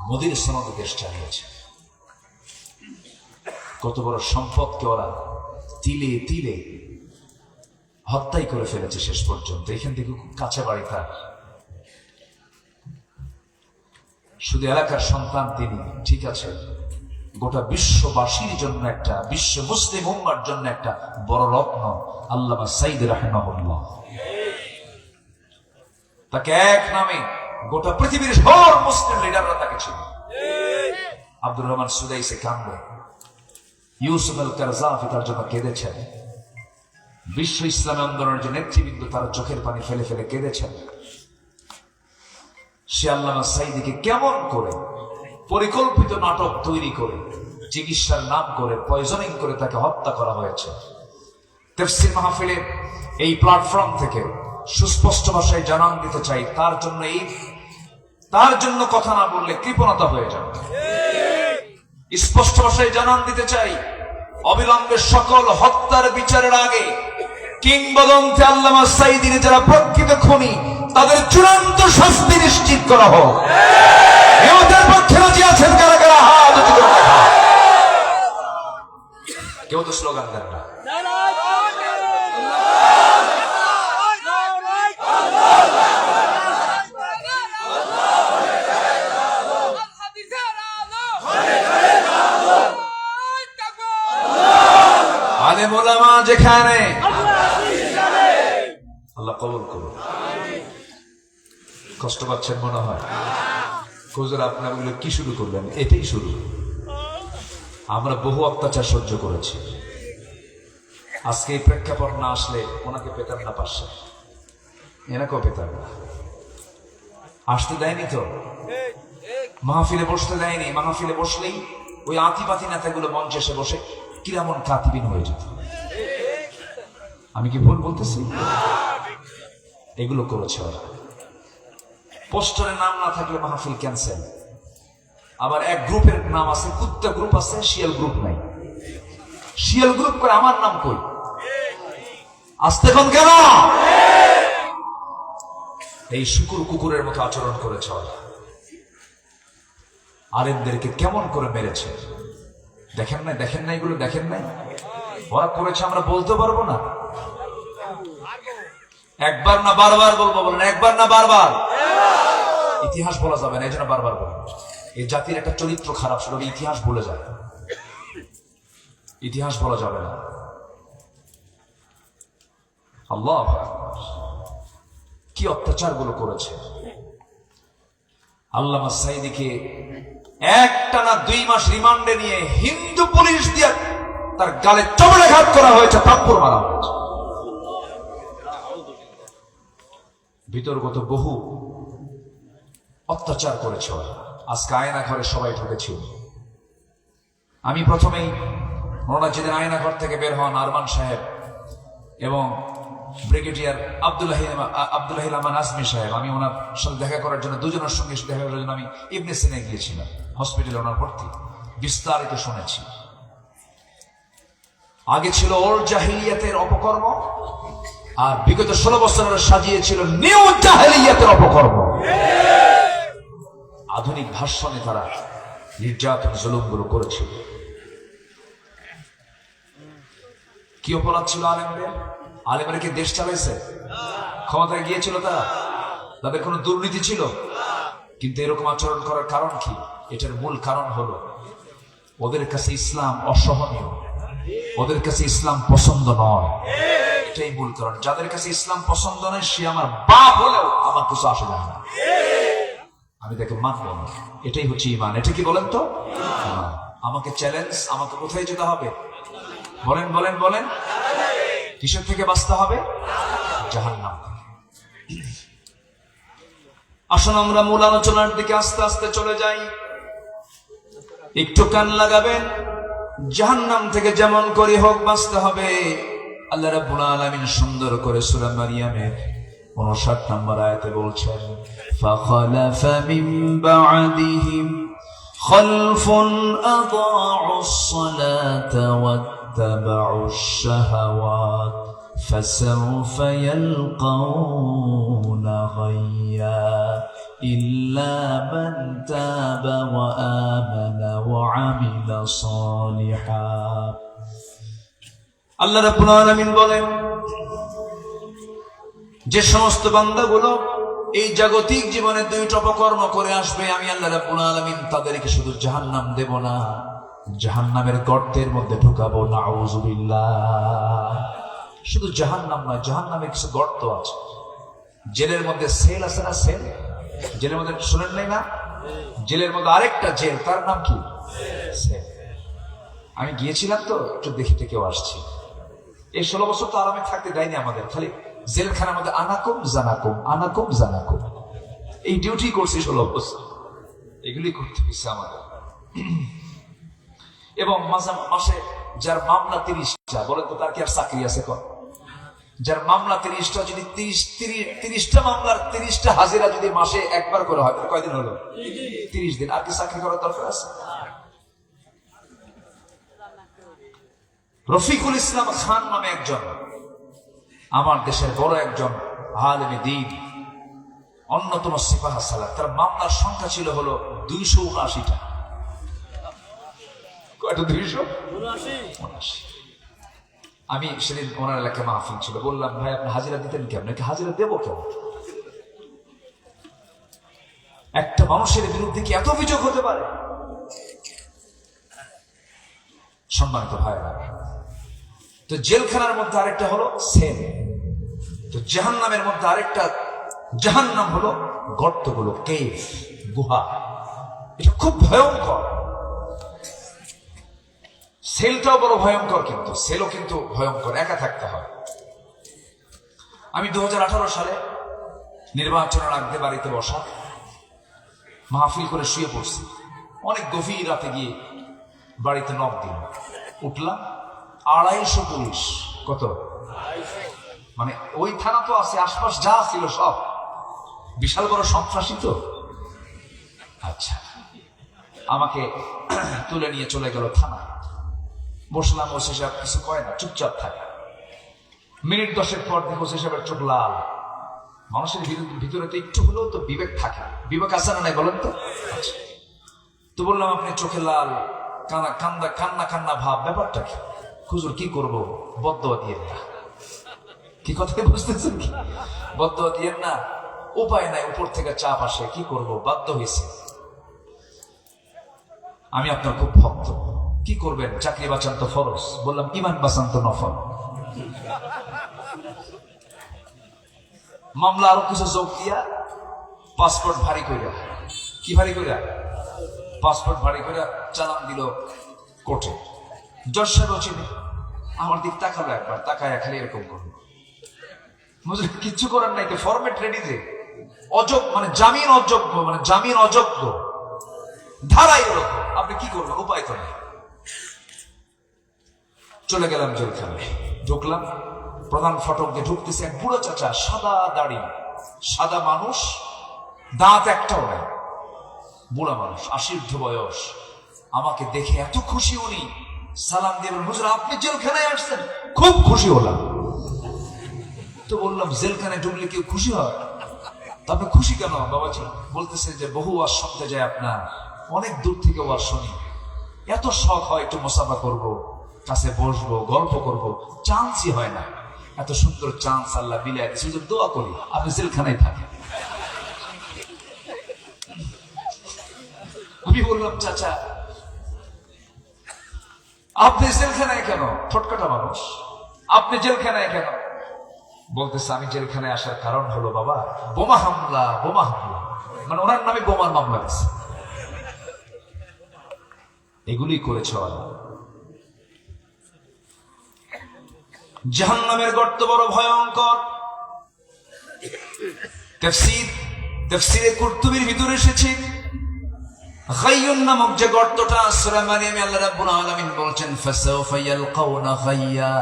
মোদির সনদে দেশ চালিয়েছে। কত বড় সম্পদকে ওরা তিলে তিলে হত্যাই করে ফেলেছে শেষ পর্যন্ত। এখান থেকে খুব কাছে বাড়ি তার। শুধু এলাকার সন্তান তিনি, ঠিক আছে, গোটা বিশ্ববাসীর জন্য একটা, বিশ্ব মুসলিম উম্মার জন্য একটা বড় রত্ন। আল্লামা সাইদ রাহিমাহুল্লাহ, তাকে এক নামে গোটা পৃথিবীর সব মুসলিম লিডাররা তাকে ছিল। আব্দুর রহমান সুদাইসে কান্দে, ইউসুফ আল কারজাফি তার জন্য কেঁদেছেন, বিশ্ব ইসলামী আন্দোলনের যে নেতৃবৃন্দ তারা চোখের পানি ফেলে ফেলে কেঁদেছেন। সে আল্লামা সাঈদীকে কেমন করে পরিকল্পিত নাটক তৈরি করে চিকিৎসার নাম করে পয়জনিং করে তাকে হত্যা করা হয়েছে। তাফসীর মাহফিলের এই প্ল্যাটফর্ম থেকে সুস্পষ্ট ভাষায় জানান দিতে চাই, তার জন্য কথা না বললে কৃপণতা হয়ে যাবে। স্পষ্ট ভাষায় জানান দিতে চাই, অবিলম্বে সকল হত্যার বিচারের আগে কিংবদন্তি আল্লামা সাঈদীর যারা প্রকৃত খুনি তাদের চূড়ান্ত শাস্তি নিশ্চিত করা হোক। নিহতের পক্ষে রাজি আছেন কারা কারা? হাত উঁচু করে দেখা। কেউ তো স্লোগান দেন না। আলেম ওলামা যেখানে, আল্লাহ কবুল করুন। কষ্ট পাচ্ছেন মনে হয়, হুজুর আপনার বলে কি শুরু করলেন? এটাই শুরু। আমরা বহু অত্যাচার সহ্য করেছি। আজকে এই প্রেক্ষাপট না আসলে ওনাকে পেতাম না, পাশে এনাকেও পেতাম না। আসতে দেয়নি তো, মাহফিলে বসতে দেয়নি। মাহফিলে বসলেই ওই আতিপাতি নেতাগুলো মঞ্চে এসে বসে কিরামন কাতিবিন হয়ে যেত। আমি কি ভুল বলতেছি? এগুলো করেছে ওরা। পোস্টারে নাম না থাকলে মাহফিল ক্যান্সেল। আবার এক গ্রুপের নাম আছে, কুত্তা গ্রুপ আছে, শিয়াল গ্রুপ নাই। শিয়াল গ্রুপ করে আমার নাম কই? আসতে কোন কেন? এই শুকুর কুকুরের মতো আচরণ করেছে ওরা। আলেমদেরকে কেমন করে মেরেছে দেখেন নাই? দেখেন নাই? এগুলো দেখেন নাই? ওরা করেছে, আমরা বলতে পারবো না? একবার না বারবার বলবো? বলেন একবার না বারবার? ইতিহাস বলা যাবে না, এই জন্য বারবার বলবো। এই জাতির একটা চরিত্র খারাপ, সেটা ইতিহাস ভুলে যায়। ইতিহাস বলা যাবে না। আল্লাহ কি অত্যাচার গুলো করেছে। আল্লামা সাঈদীকে একটানা 2 মাস রিমান্ডে নিয়ে হিন্দু পুলিশ দিয়ে তার গালে চমড়াঘাত করা হয়েছে, থাপ্পড় মারা হয়েছে। বিতর্কত বহু অত্যাচার করেছে ওরা। আজকে আয়না ঘরে সবাই ঢুকেছিল। আমি প্রথমেই ওনারা যেদিন আয়না ঘর থেকে বের হন, আরমান সাহেব এবং ব্রিগেডিয়ার আব্দুল্লাহ আমান আজমি সাহেব, আমি ওনার সাথে দেখা করার জন্য, দুজনের সঙ্গে দেখা করার জন্য আমি ইবনে সিনে গিয়েছিলাম। হসপিটালে ওনার ভর্তি, বিস্তারিত শুনেছি। আগে ছিল ওল্ড জাহিলিয়াতের অপকর্ম, আর বিগত 16 বছরের সাজিয়েছিল নিউ জাহিলিয়াতের অপকর্ম। আধুনিক ভাষণে তারা নির্যাতন জুলুম গুলো করেছিল। কি অপরাধ ছিল আলেমদের? আলেমরা কি দেশ চালাইছে? ক্ষমতায় গিয়েছিল তারা? তাদের কোনো দুর্নীতি ছিল? কিন্তু এরকম আচরণ করার কারণ কি? এটার মূল কারণ হলো ওদের কাছে ইসলাম অসহনীয়, ওদের কাছে ইসলাম পছন্দ নয়। এটাই মূল কারণ। যাদের কাছে ইসলাম পছন্দ নয়, সে আমার বাপ হলেও আমার কিছু আসে যায় না, আমি তাকে মানব না। এটাই হচ্ছে ঈমান। এটা কি বলেন তো? আমাকে চ্যালেঞ্জ, আমাকে কোথায় যেতে হবে? বলেন বলেন বলেন। কিসের থেকে বাঁচতে হবে? জাহান্নাম থেকে। আসুন আমরা মূল আলোচনার দিকে আস্তে আস্তে চলে যাই। একটু কান লাগাবেন। জাহান্নাম থেকে যেমন করে হোক বাঁচতে হবে। আল্লাহ রাব্বুল আলামিন সুন্দর করে সূরা মারিয়ামের 59 নম্বর আয়াতে বলছেন, ফাখালাফা মিন বা'দিহিম খালফুন আদাউস সালাতা ওয়াত্তাবাউশ শাহাওয়াত ফাসাউফা ইয়ালকাউনা গায়্যা ইল্লা মান তাবা ওয়া আমানা ওয়া আমিলা সালিহান। আল্লাহ রাব্বুল আলামিন বলেন, যে সমস্ত বান্দাগুলো এই জাগতিক জীবনে 2টা অপকর্ম করে আসবে, আমি আল্লাহ রাব্বুল আলামিন তাদেরকে শুধু জাহান্নাম দেব না, জাহান্নামের গর্তের মধ্যে ঢুকাবো। নাউযুবিল্লাহ। শুধু জাহান্নাম নয়, জাহান্নামে কিছু গর্ত আছে। জেলের মধ্যে সেল আছে না? সেল জেলের মধ্যে শুনেন নাই না? জেলের মধ্যে আরেকটা জেল, তার নাম কি? সেল। আমি গিয়েছিলাম তো, একটু দেখে টেকেও আসছি। এই 16 বছর তো আরামে থাকতে দেয়নি আমাদের, খালি জেলখানার মধ্যে আনাকুম জানাকুম, আনাকুম জানাকুম, এই ডিউটি করছি 16 বছর। এগুলি করতে হয়েছে আমাদের। এবং মাসে যার মামলা 30টা, বলেন তো তার কি আর চাকরি আছে? কর যার মামলা 30টা, যদি 30টা মামলার 30টা হাজিরা যদি মাসে একবার করে হয়, কয়দিন হলো? 30 দিন। আর কি চাকরি করার দরকার আছে? রফিকুল ইসলাম খান নামে একজন আমার দেশের বড় একজন আলেমে দ্বীন, অন্যতম সিপাহ সালাত, তার মামলার সংখ্যা ছিল হলো 279টা। কয়টা? 279। আমি সেদিন ওনার এলাকায় মাহফিল ছিল, বললাম ভাই আপনি হাজিরা দিতেন কেমন? হাজিরা দেবো কেমন? একটা মানুষের বিরুদ্ধে কি এত অভিযোগ হতে পারে? সম্মানিত ভাইরা, তো জেলখানার মধ্যে আরেকটা হলো সেল। তো জাহান্নামের মধ্যে আরেকটা জাহান্নাম হলো গর্তগুলো, কেভ, গুহা। এটা খুব ভয়ঙ্কর। সেলটাও বড় ভয়ঙ্কর, কিন্তু সেলও কিন্তু ভয়ঙ্কর, একা থাকতে হয়। আমি 2018 সালে নির্বাচনের আগে বাড়িতে বসা, মাহফিল করে শুয়ে পড়ছি। অনেক গভীর রাতে গিয়ে বাড়িতে নক দিল, উঠলাম, 250 পুলিশ। কত? মানে ওই থানা তো আছে, আশপাশ যা ছিল সব, বিশাল বড় সন্ত্রাসী তো। আচ্ছা, আমাকে তুলে নিয়ে চলে গেল থানায়। বসলাম, ওসি সাহেব কিছু কয় না, চুপচাপ থাকে। মিনিট 10 পর দেখো ওসি সাহেবের চোখ লাল। মানুষের ভিতরে তো একটু হলেও তো বিবেক থাকে, বিবেক আছে না নাই বলেন তো? আচ্ছা, তো বললাম আপনি চোখে লাল, কান্না কান্না ভাব, ব্যাপারটা কি? হুজুর কি করবো, বদদোয়া দিয়েন না। কি কথা বুঝতেছেন কি? বদদোয়া দিয়েন না, উপায় নাই, উপর থেকে চাপ আসে, কি করব, বাধ্য হয়েছে। আমি আপনার খুব ভক্ত, কি করবেন? চাকরি বাঁচান তো ফরজ। বললাম ইমান বাঁচান তো নফল। মামলা আরো কিছু যোগ দিয়া পাসপোর্ট ভারী কইরা, কি ভারী কইরা? পাসপোর্ট ভারী কইরা চালান দিল কোর্টে। জজ সাহেব চিনি, আমার দিক তাকালো একবার, তাকায় খালি এরকম করলো। বুঝলেন, কিচ্ছু করার নাই, তো ফরম্যাট রেডি, যে অযোগ্য, মানে জামিন অযোগ্য, মানে জামিন অযোগ্য ধারাই এরকম। আপনি কি করবেন? উপায় তো নেই। চলে গেলাম জেলখানায়, ঢুকলাম। প্রধান ফটক দিয়ে ঢুকতেছে এক বুড়ো চাচা, সাদা দাড়ি, সাদা মানুষ, দাঁত একটাও নাই, বুড়া মানুষ, 80 বয়স। আমাকে দেখে এত খুশি, উনি সালাম দিয়ে বলেন হুজুর আপনি জেলখানায় আসছেন? খুব খুশি হলাম। তো বললাম জেলখানায় ঢুকলে কেউ খুশি হয়? তবে খুশি কেন বাবাজি? বলতেছে যে বহু ওয়াজ শুনতে যায় আপনার, অনেক দূর থেকে ওয়াজ শুনি, এত শখ হয় একটু মুসাফা করব, কাছে বসবো, গল্প করব, চান্সই হয় না। এত সুন্দর চান্স আল্লাহ বিলাই দিয়েছে, হুজুর দোয়া করি আপনি জেলখানায় থাকেন। আমি বললাম চাচা আপনি জেলখানায় কেন? ঠটকাটা মানুষ, আপনি জেলখানায় কেন? বলতেছে আমি জেলখানায় আসার কারণ হলো বাবা বোমা হামলা, বোমা হামলা, মানে ওনার নামে বোমার মামলা দিচ্ছে। এগুলি করেছে ওরা। জাহান্নামের গর্ত বড় ভয়ঙ্কর। তাফসীরে কুরতুবীর ভিতরে এসেছে গাইয়ুন নামক যে গর্তটা, সূরা মারইয়ামে আল্লাহ রাব্বুল আলামিন বলছেন ফাসাউফা ইয়ালকাউনা গাইয়া।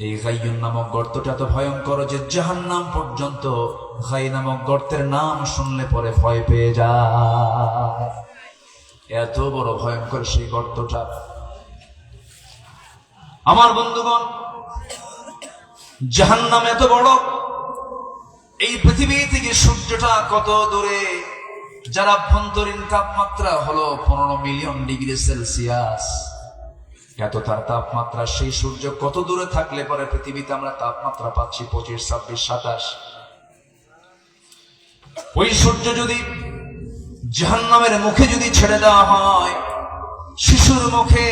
এই গাইয়ুন নামক গর্তটা তো ভয়ঙ্কর যে জাহান্নাম পর্যন্ত গাই নামক গর্তের নাম শুনলে পরে ভয় পেয়ে যায়। এত বড় ভয়ঙ্কর সেই গর্তটা। আমার বন্ধুগণ, জাহান্নাম এত বড়, এই পৃথিবী থেকে সূর্যটা কত দূরে, যার আভ্যন্তরীণ তাপমাত্রা হলো 15 মিলিয়ন ডিগ্রি সেলসিয়াস। এত তার তাপমাত্রা, সেই সূর্য কত দূরে থাকলে পরে পৃথিবীতে আমরা তাপমাত্রা পাচ্ছি 25, 26, 27। ওই সূর্য যদি জাহান্নামের মুখে যদি ছেড়ে দেওয়া হয়, শিশুর মুখে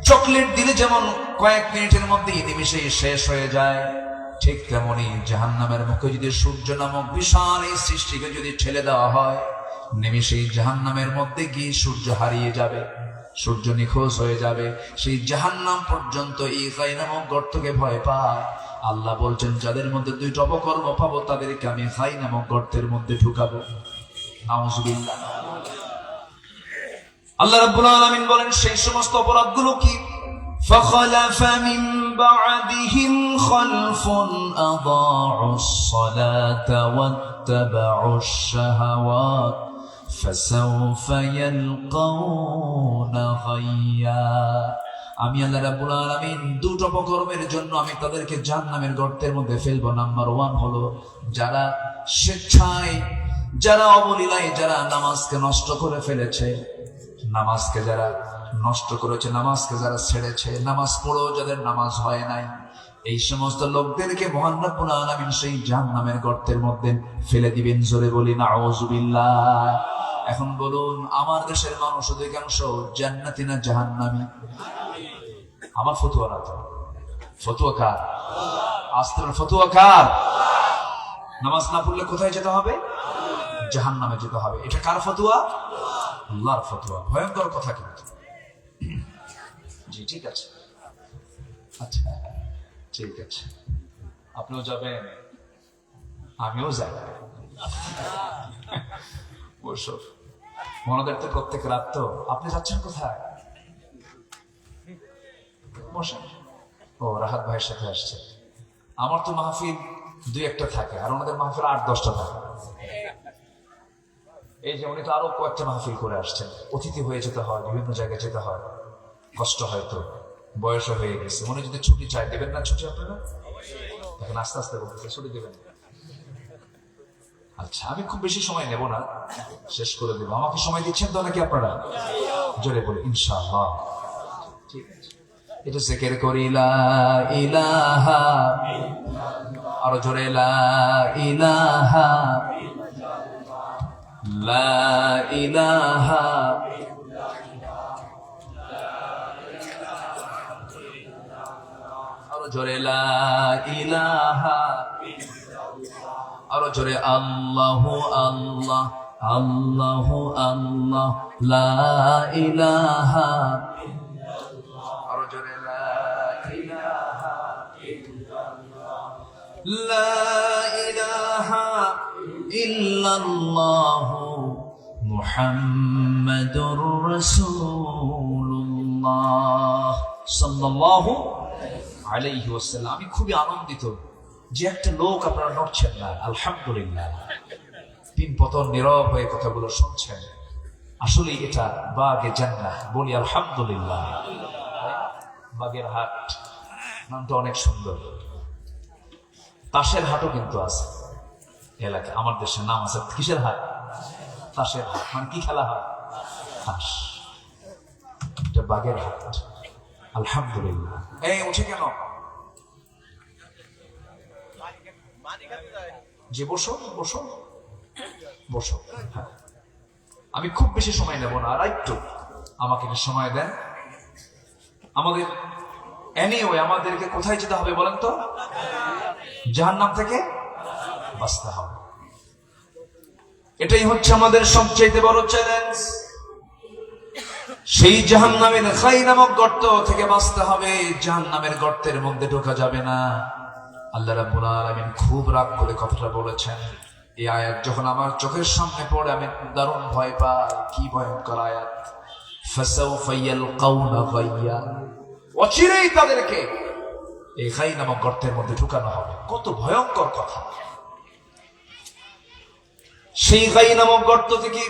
চকলেট দিলে যেমন কয়েক মিনিটের মধ্যে নিমিষেই শেষ হয়ে যায়, ঠিক তেমনি জাহান্নামের মুখে যদি সূর্য নামক বিশাল এই সৃষ্টিকে যদি ঠেলে দেওয়া হয়, নিমেষেই জাহান্নামের মধ্যে গিয়ে সূর্য হারিয়ে যাবে, সূর্য নিখোঁজ হয়ে যাবে। সেই জাহান্নাম পর্যন্ত এই গাই নামক গর্তকে ভয় পায়। আল্লাহ বলছেন, যাদের মধ্যে দুইটা অপকর্ম পাবো তাদেরকে আমি গাই নামক গর্তের মধ্যে ঢুকাবো। নাউযুবিল্লাহ। আল্লাহ রাব্বুল আলামিন বলেন, সেই সমস্ত অপরাধগুলো কি? فخلف من بعدهم خلف أضاعوا الصلاة واتبعوا الشهوات فسوف يلقون غيا। আমি আল্লাহ রাব্বুল আলামিন দুটো অপকর্মের জন্য আমি তাদেরকে জাহান্নামের গর্তের মধ্যে ফেলবো। নাম্বার 1 হলো যারা স্বেচ্ছায়, যারা অবলীলায়, যারা নামাজকে নষ্ট করে ফেলেছে, নামাজকে যারা নষ্ট করেছে, নামাজকে যারা ছেড়েছে, নামাজ পড়েও যাদের নামাজ হয় নাই, এই সমস্ত লোকদেরকে মহান রব্বুল আলামিন সেই জাহান্নামের গর্তের মধ্যে ফেলে দিবেন। জোরে বলি নাউযুবিল্লাহ। এখন বলুন, আমার দেশের মানুষ অধিকাংশ জান্নাতি না জাহান্নামী? আমার ফতোয়া না তো, ফতোয়া কার? আস্তার ফতোয়া কার? নামাজ না পড়লে কোথায় যেতে হবে? জাহান্নামে যেতে হবে। এটা কার ফতোয়া? আল্লাহর ফতোয়া। ভয়ঙ্কর কথা কিন্তু। জি ঠিক আছে, আচ্ছা ঠিক আছে, আপনিও যাবেন, আমিও যাই। বসো, মনোদের তো প্রত্যেক রাত তো। আপনি যাচ্ছেন কোথায়? বসেন। ও, রাহাত ভাইয়ের সাথে আসছে। আমার তো মাহফিল 2-1টা থাকে, আর ওনাদের মাহফিল 8-10টা থাকে। এই যে উনি তো আরো কয়েকটা মাহফিল করে আসছেন, অতিথি হয়ে যেতে হয়, বিভিন্ন জায়গায় যেতে হয়, কষ্ট হয়, তো বয়স হয়ে গেছে। মনে যদি ছুটি চাই, দেবেন না ছুটি আপনারা? এখন আস্তে আস্তে বলতেছে ছুটি দেবেন। আচ্ছা, আমি খুব বেশি সময় নেব না, শেষ করে দেবো। আমাকে সময় দিচ্ছেন তো নাকি আপনারা? জোরে বলে ইনশাআল্লাহ। ঠিক আছে, এটা জিকির করি লা ইলাহা, আরো জোরে লা ইলাহা, লা ইলাহা, আরো জোরে লা ইলাহা, আরো জোরে আল্লাহু আল্লাহ, আল্লাহু আল্লাহ, লা ইলাহা, আরো জোরে লা ইলাহা, লা ইলাহা ইল্লাল্লাহু মুহাম্মাদুর রাসূলুল্লাহ সাল্লাল্লাহু আলাইহি ওয়াসাল্লাম। আমি খুবই আনন্দিত যে একটা লোক আপনারা নড়ছেন না, আলহামদুলিল্লাহ। 3 পতন নীরব হয়ে কথাগুলো শুনছেন। আসলে এটা বাগে জান্নাহ, বলি আলহামদুলিল্লাহ। বাগের হাট নামটা অনেক সুন্দর। তাসের হাটও কিন্তু আছে এলাকায়, আমার দেশের নাম আছে কিসের হাট? তাসের হাট। মানে কি খেলা হয়? তাস। এটা বাগের হাট, আলহামদুলিল্লাহ। এই উঠে কেন? যে বসো বসো বসো। হ্যাঁ, আমি খুব বেশি সময় নেব না, আর একটু আমাকে সময় দেন। আমাদের এনিওয়ে আমাদেরকে কোথায় যেতে হবে বলেন তো? জাহান্নাম থেকে বাঁচতে হবে। এটাই হচ্ছে আমাদের সবচেয়ে বড় চ্যালেঞ্জ। সেই জাহান্নামের খাই নামক গর্ত থেকে বাঁচতে হবে। জাহান্নামের গর্তের মধ্যে ঢোকা যাবে না। আল্লাহ রাব্বুল আলামিন খুব রাগ করে কথাটা বলেছেন। এই আয়াত যখন আমার চোখের সামনে পড়ে আমি দারুণ ভয় পাই। কি ভয়ঙ্কর আয়াত! ফাসাউফা ইয়ালকাউনা গাইয়া, অচিরেই তাদেরকে এই খাই নামক গর্তের মধ্যে ঢুকানো হবে। কত ভয়ঙ্কর কথা! সেই খাই নামক গর্ত থেকে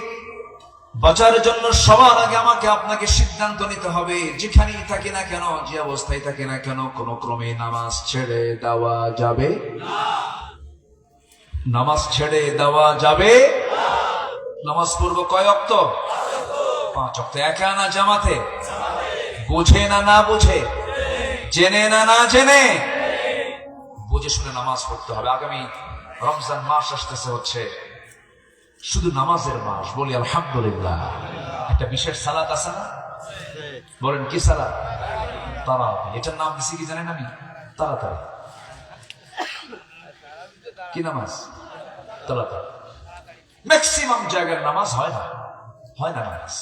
বাঁচার জন্য সবার আগে আমাকে আপনাকে সিদ্ধান্ত নিতে হবে। যেখানেই থাকি না কেন, যে অবস্থায় থাকি না কেন, কোন ক্রমে নামাজ ছেড়ে দেওয়া যাবে না। নামাজ ছেড়ে দেওয়া যাবে না। নামাজ পড়বো কয় ওয়াক্ত? 5 ওয়াক্ত। একা না জামাতে? বুঝে না না বুঝে, জেনে না না জেনে, বুঝে শুনে নামাজ পড়তে হবে। আগামী রমজান মাস আসতেছে, হচ্ছে শুধু নামাজের মাস, বলি আলহামদুলিল্লাহ। একটা বিশেষ সালাত আছে না? বলেন কি সালাত? তারাবি। এটার নাম দিছি কি জানেন? আমি তাড়াতাড়ি। কি নামাজ? তাড়াতাড়ি। ম্যাক্সিমাম জায়গার নামাজ হয় না নামাজ।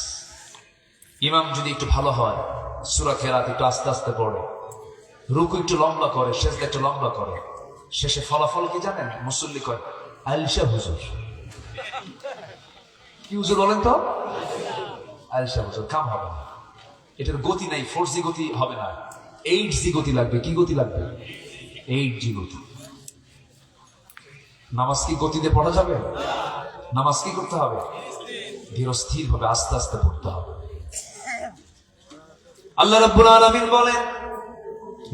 ইমাম যদি একটু ভালো হয়, সূরা কেরাত একটু আস্তে আস্তে পড়ে, রুকু একটু লম্বা করে, সেজদা একটু লম্বা করে, শেষে ফলাফল কি জানেন? মুসল্লি কয় আলসা হুজুর। কি হুজুর বলেন তো? আলসা হুজুর। কাম হবে না, এটার গতি নাই, 4G গতি হবে না, 8G গতি লাগবে। কি গতি লাগবে? 8G গতি। নামাজ কি গতিতে পড়া যাবে? নামাজ কি করতে হবে? ধীরস্থির ভাবে আস্তে আস্তে পড়তে হবে। আল্লাহ রাব্বুল আলামিন বলেন,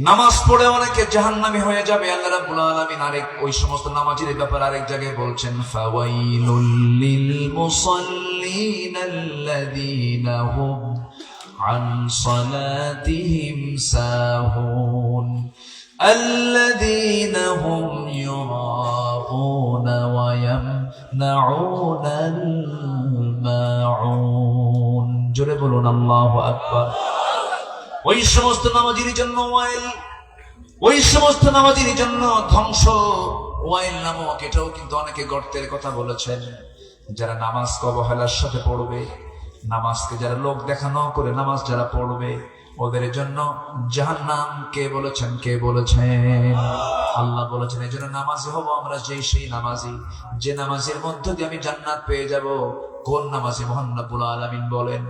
নামাজ পড়ে অনেকে জাহান্নামী হয়ে যাবে। আল্লাহ রাব্বুল আলামিন আরেক ওই সমস্ত নামাজীদের ব্যাপারে আরেক জায়গায় বলছেন, ফাওয়াইলুল লিল মুসাল্লিন আল্লাযীনা হুম আন সালাতিহিম সাহুন الذين هم يراءون ويمنعون الماعون। জোরে বলুন আল্লাহু আকবার। ওই সমস্ত নামাজীর জন্য ওয়াইল, ওই সমস্ত নামাজীর জন্য ধ্বংস। ওয়াইল নামক এটাও কিন্তু অনেকে গর্তের কথা বলেছেন, যারা নামাজকে অবহেলার সাথে পড়বে, নামাজকে যারা লোক দেখানো করে নামাজ যারা পড়বে, ওদের জন্য জাহান্নাম। কে বলেছেন? কে বলেছেন? আল্লাহ বলেছেন। এই জন্য নামাজি হব আমরা সেই নামাজি, যে নামাজের মধ্য দিয়ে আমি জান্নাত পেয়ে যাব। কোন নামাজি? মহান রব্বুল আলামিন বলেন,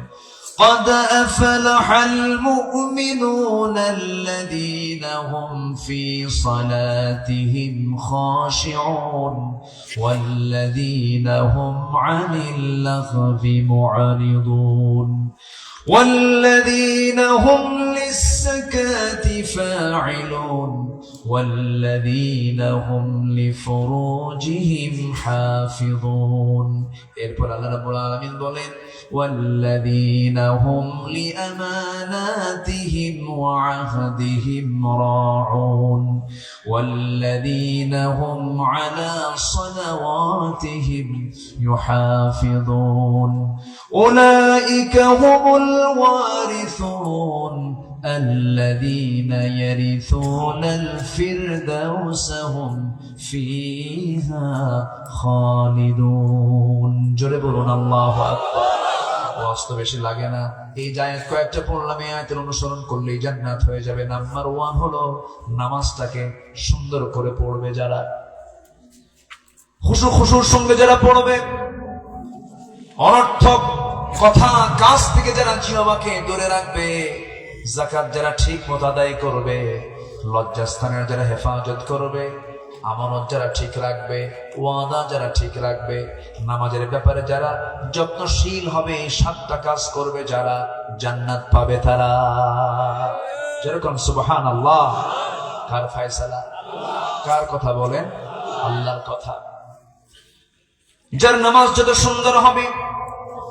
قد أفلح المؤمنون الذين هم في صلاتهم خاشعون والذين هم عن اللغو معرضون والذين هم للزكاة فاعلون والذين هم لفروجهم حافظون। এরপর আল্লাহ রাব্বুল আলামিন বলেন, والذين هم لأماناتهم وعهدهم راعون والذين هم على صلواتهم يحافظون أولئك هم الوارثون الذين يرثون الفردوس هم فيها خالدون। জোরে বলুন আল্লাহু আকবার। ওয়াজ তো বেশি লাগে না, এই আয়াত কয়েকটা পড়লাম, এই আয়াতের অনুসরণ করলেই জান্নাত হয়ে যাবে। নাম্বার 1 হলো নামাজটাকে সুন্দর করে পড়বে যারা, খুশুর সঙ্গে যারা পড়বে, অনর্থক কথা কাজ থেকে যারা জিহ্বাকে দূরে রাখবে, যাকাত যারা ঠিক মতো আদায় করবে, লজ্জাস্থানের যারা হেফাজত করবে, আমানত যারা ঠিক রাখবে, ওয়াদা যারা ঠিক রাখবে, নামাজের ব্যাপারে যারা যত্নশীল হবে, 7টা কাজ করবে যারা, জান্নাত পাবে তারা। যেরকম সুবহানাল্লাহ। কার ফয়সালা? কার কথা বলেন? আল্লাহর কথা। যার নামাজ যত সুন্দর হবে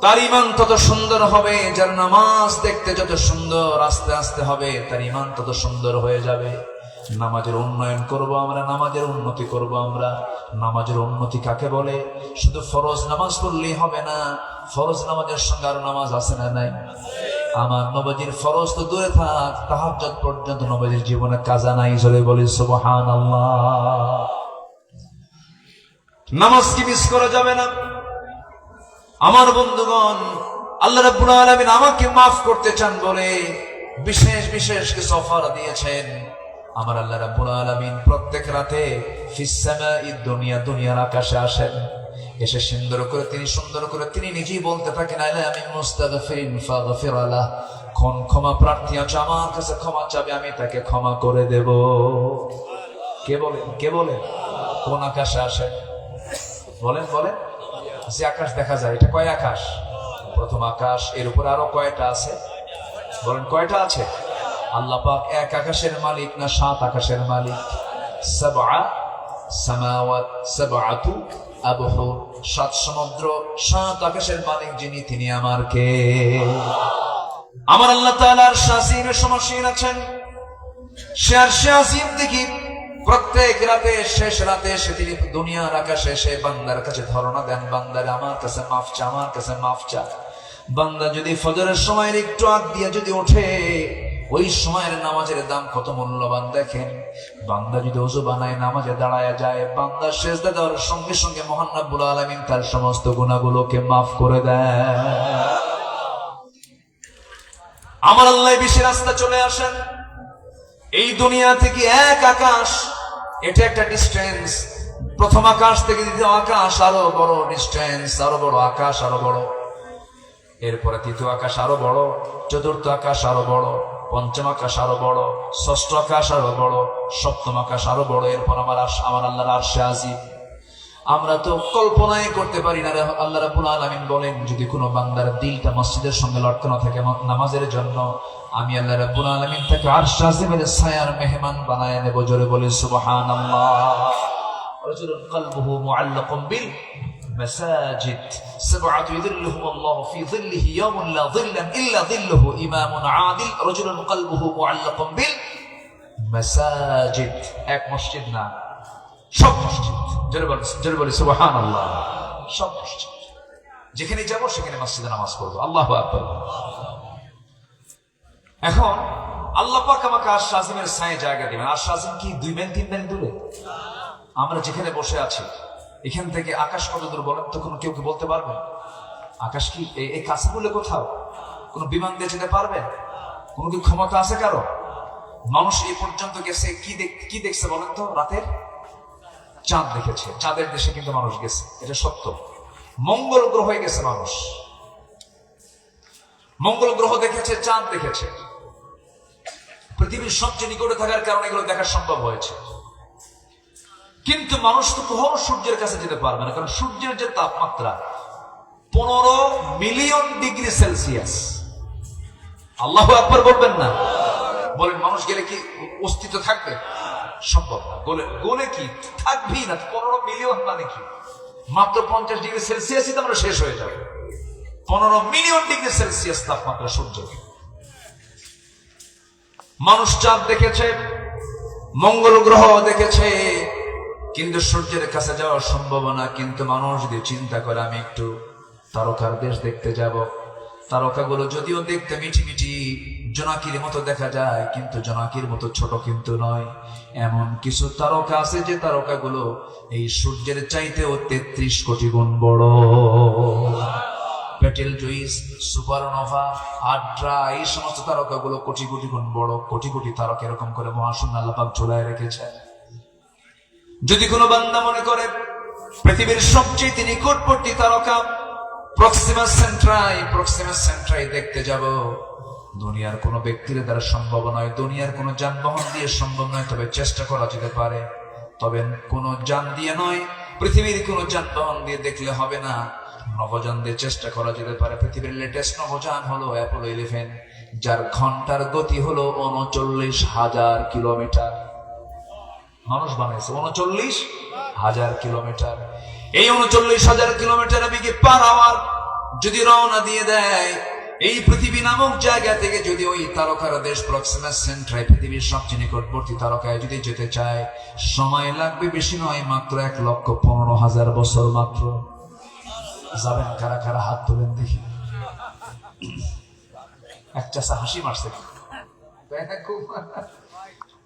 তার ঈমান তত সুন্দর হবে। যার নামাজ দেখতে যত সুন্দর আস্তে আস্তে হবে, তার ঈমান তত সুন্দর হয়ে যাবে। নামাজের উন্নয়ন করব আমরা, নামাজের উন্নতি করব আমরা। নামাজের উন্নতি কাকে বলে? শুধু ফরজ নামাজ পড়লেই হবে না, ফরজ নামাজের সঙ্গে আরো নামাজ আছে না নাই? আমার নবীর ফরজ তো দূরে থাক, তাহাজ্জুদ পর্যন্ত নবীর জীবনে কাজা নাই। জোরে বলি সুবহানাল্লাহ। নামাজ কি মিস করা যাবে না? আমার বন্ধুগণ, আল্লাহ রাব্বুল আলামিন আমাকে মাফ করতে চান বলে বিশেষ বিশেষ কিছু অফার দিয়েছেন। আমার আল্লাহ রাব্বুল আলামিন প্রত্যেক রাতে ফিস সামাঈদ দুনিয়া, দুনিয়ার আকাশে আসেন। এসে সুন্দর করে তিনি নিজেই বলতে থাকেন, আমি মুস্তাগফিরিন ফাগফির লাহ। কোন ক্ষমা প্রার্থী আছে আমার কাছে ক্ষমা চাবে, আমি তাকে ক্ষমা করে দেব। কে বলেন? কে বলেন? কোন আকাশে আসেন? বলেন বলেন। যে আকাশ দেখা যায়, এটা কয় আকাশ? প্রথম আকাশ। এর উপর আরো কয়টা আছে? বলেন কয়টা আছে? আল্লাহ পাক এক আকাশের মালিক না 7 আকাশের মালিক? সাবআ সামাওয়াত সাবআতু আবহুর, 7 সমুদ্র 7 আকাশের মালিক যিনি, তিনি আমার কে? আমার আল্লাহ তাআলার শাসিমের সমাসীন আছেন। সে আরশে আজিম দেখি প্রত্যেক রাতে, শেষ রাতে এসে তিনি দুনিয়ার আকাশে এসে বান্দার কাছে ধারণা দেন, বান্দারে আমার কাছে মাফ চা, আমার কাছে মাফ চা। বান্দা যদি ফজরের সময় একটু আগ দিয়ে যদি ওঠে, ওই সময়ের নামাজের দাম কত মূল্যবান দেখেন। বান্দা যদি ওযু বানায় নামাজে দাঁড়ায় যায়, বান্দা সিজদা দেওয়ার সঙ্গে সঙ্গে মহান রব্বুল আলামিন তার সমস্ত গুনাহগুলোকে মাফ করে দেয়। আমার আল্লাহ বেশি রাস্তা চলে আসেন। এই দুনিয়া থেকে এক আকাশ, এটা একটা ডিস্টেন্স। প্রথম আকাশ থেকে দ্বিতীয় আকাশ আরো বড় ডিস্টেন্স, আরো বড় আকাশ আরো বড়। এরপরে তৃতীয় আকাশ আরো বড়, চতুর্থ আকাশ আরো বড়, পঞ্চম আকাশ আরো বড়, ষষ্ঠ আকাশ আরো বড়, সপ্তম আকাশ আরো বড়। এরপর আমার আল্লাহর আরশে আজিম। আমরা তো কল্পনাই করতে পারি না। আল্লাহ রাব্বুল আলামিন বলেন, যদি কোনো বান্দার দিলটা মসজিদের সঙ্গে লটকানো থাকে নামাজের জন্য, আমি আল্লাহ রাব্বুল আলামিন তাকে আরশে আজিমের ছায়ার মেহমান বানায় নেব। জোরে বলি সুবহানাল্লাহ। রাজুলুন কলবুহু মুআল্লাকুম বিল মাসাজিদ সাবআতু ইযিল্লুহুম আল্লাহু ফি যিল্লিহি ইয়াওমান লা যিল্লা ইল্লা যিল্লুহু ইমামুন আদিল রাজুলুন কলবুহু মুআল্লাকুম বিল মাসাজিদ। এক মসজিদ না, সব মসজিদ। জোরে বলি সুবহানাল্লাহ। সব মসজিদ, যেখানে যাব সেখানে মসজিদে নামাজ পড়বো। আল্লাহু আকবার। এখন আল্লাহ পাক আমাকে আরশ আজিমের ছায়ে জায়গা দিবেন। আরশ আজিম কি 2 মাইল 3 মাইল দূরে? আমরা যেখানে বসে আছি এখান থেকে আকাশ কত দূর বলেন তো? কোনো কেউ কি বলতে পারবে? আকাশ কি এই কাছে বলে কোথাও? কোন বিমান দিয়ে যেতে পারবে? কোন কি ক্ষমতা আছে কারো? মানুষ এই পর্যন্ত গেছে কি দেখছে বলেন তো? রাতের চাঁদ দেখেছে। চাঁদের দেশে কিন্তু মানুষ গেছে, এটা সত্য। মঙ্গল গ্রহে গেছে মানুষ, মঙ্গল গ্রহ দেখেছে, চাঁদ দেখেছে। পৃথিবীর সবচেয়ে নিকটে থাকার কারণে এগুলো দেখা সম্ভব হয়েছে। কিন্তু মানুষ তো কখনো সূর্যের কাছে যেতে পারবে না, কারণ সূর্যের যে তাপমাত্রা 15 মিলিয়ন ডিগ্রি সেলসিয়াস। আল্লাহু আকবার বলবেন না? বলেন, মানুষ গেলে কি অস্তিত্ব থাকবে? সম্ভব না। গোলে কি থাকবেই না। 15 মিলিয়ন মানে কি? মাত্র 50 ডিগ্রি সেলসিয়াসই তো আমরা শেষ হয়ে যাবে। 15 মিলিয়ন ডিগ্রি সেলসিয়াস তাপমাত্রা সূর্যের। মানুষ চাঁদ দেখেছে, মঙ্গল গ্রহ দেখেছে, কিন্তু সূর্যের কাছে যাওয়া সম্ভব না। কিন্তু মানুষ যদি চিন্তা করে, আমি একটু তারকার দেশ দেখতে যাব, তারকাগুলো যদিও দেখতে মিটি মিটি জোনাকির মতো দেখা যায়, কিন্তু জোনাকির মতো ছোট কিন্তু নয়। এমন কিছু তারকা আছে যে তারকাগুলো এই সূর্যের চাইতেও 33 কোটি গুণ বড়। পেটেল জুইস, সুপারনোভা, আড্রা, এই সমস্ত তারকাগুলো কোটি কোটি গুণ বড়। কোটি কোটি তারকা এরকম করে মহাশূন্য আল্লাহ পাক ঝোলায় রেখেছে। যদি কোনো বান্দা মনে করে পৃথিবীর সবচেয়ে নিকটবর্তী তারকা প্রক্সিমা সেন্ট্রাই দেখতে যাব, দুনিয়ার কোনো ব্যক্তির দ্বারা সম্ভব নয়, দুনিয়ার কোনো যানবাহন দিয়ে সম্ভব নয়। তবে চেষ্টা করা যেতে পারে, তবে কোনো যান দিয়ে নয়, পৃথিবীর কোনো যানবাহন দিয়ে দেখলে হবে না, নভোযান দিয়ে চেষ্টা করা যেতে পারে। পৃথিবীর লেটেস্ট নভোযান হলো অ্যাপোলো 11, যার ঘন্টার গতি হলো 39,000 কিলোমিটার। মানুষ বানাইছে 39,000 কিলোমিটার। এই 39,000 কিলোমিটার বেগে পার আওয়ার যদি রওনা দিয়ে দেয়, এই পৃথিবী নামক জায়গা থেকে যদি ওই তারকার দেশ প্রক্সিমা সেন্ট্রাই, পৃথিবীর সবচেয়ে নিকটবর্তী তারকায় যদি যেতে চায়, সময় লাগবে বেশি নয়, মাত্র 1,15,000 বছর মাত্র। যাবেন কারা কারা? হাত তোলেন দেখি। এক চাষা হাসি মারছে, খুব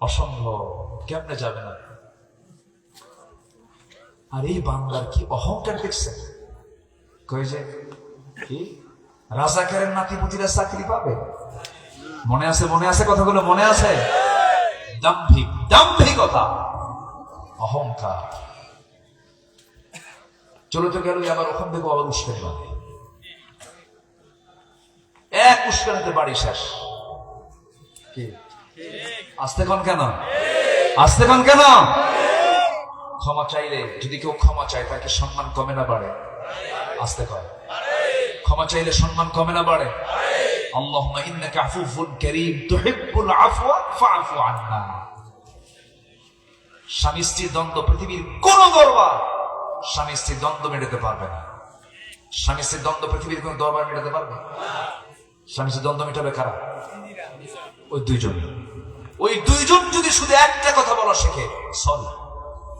অসম্ভব, কেমনে যাবে না? আর এই বাংলার কি অহংকার দেখছেন? কই যে কি রাজাকারের নাতিপুতিরা চাকরি পাবে? মনে আছে কথাগুলো মনে আছে? দাম্ভিকতা, অহংকার। চলে তো গেল, আবার ওখান থেকে আবার উস্কানি বাঁধে। এক উস্কানিতে বাড়ি শেষ। কি আসতে কোন কেন? ক্ষমা চাইলে, যদি কেউ ক্ষমা চায়, তাকে সম্মান কমে না বাড়ে? আসতে কয়, ক্ষমা চাইলে সম্মান কমে না বাড়ে? আল্লাহুম্মা ইন্নাকা আফুফুন কারীম তুহিব্বুল আফওয়া ফাআফু আন্না। স্বামী স্ত্রীর দ্বন্দ্ব, পৃথিবীর কোন দরবার স্বামী স্ত্রীর দ্বন্দ্ব মেটাতে পারবে না। স্বামী স্ত্রীর দ্বন্দ্ব পৃথিবীর কোন দরবার মেটাতে পারবে? স্বামী স্ত্রীর দ্বন্দ্ব মেটাবে কারা? ওই দুইজন যদি শুধু একটা কথা বলা শেখে, সরি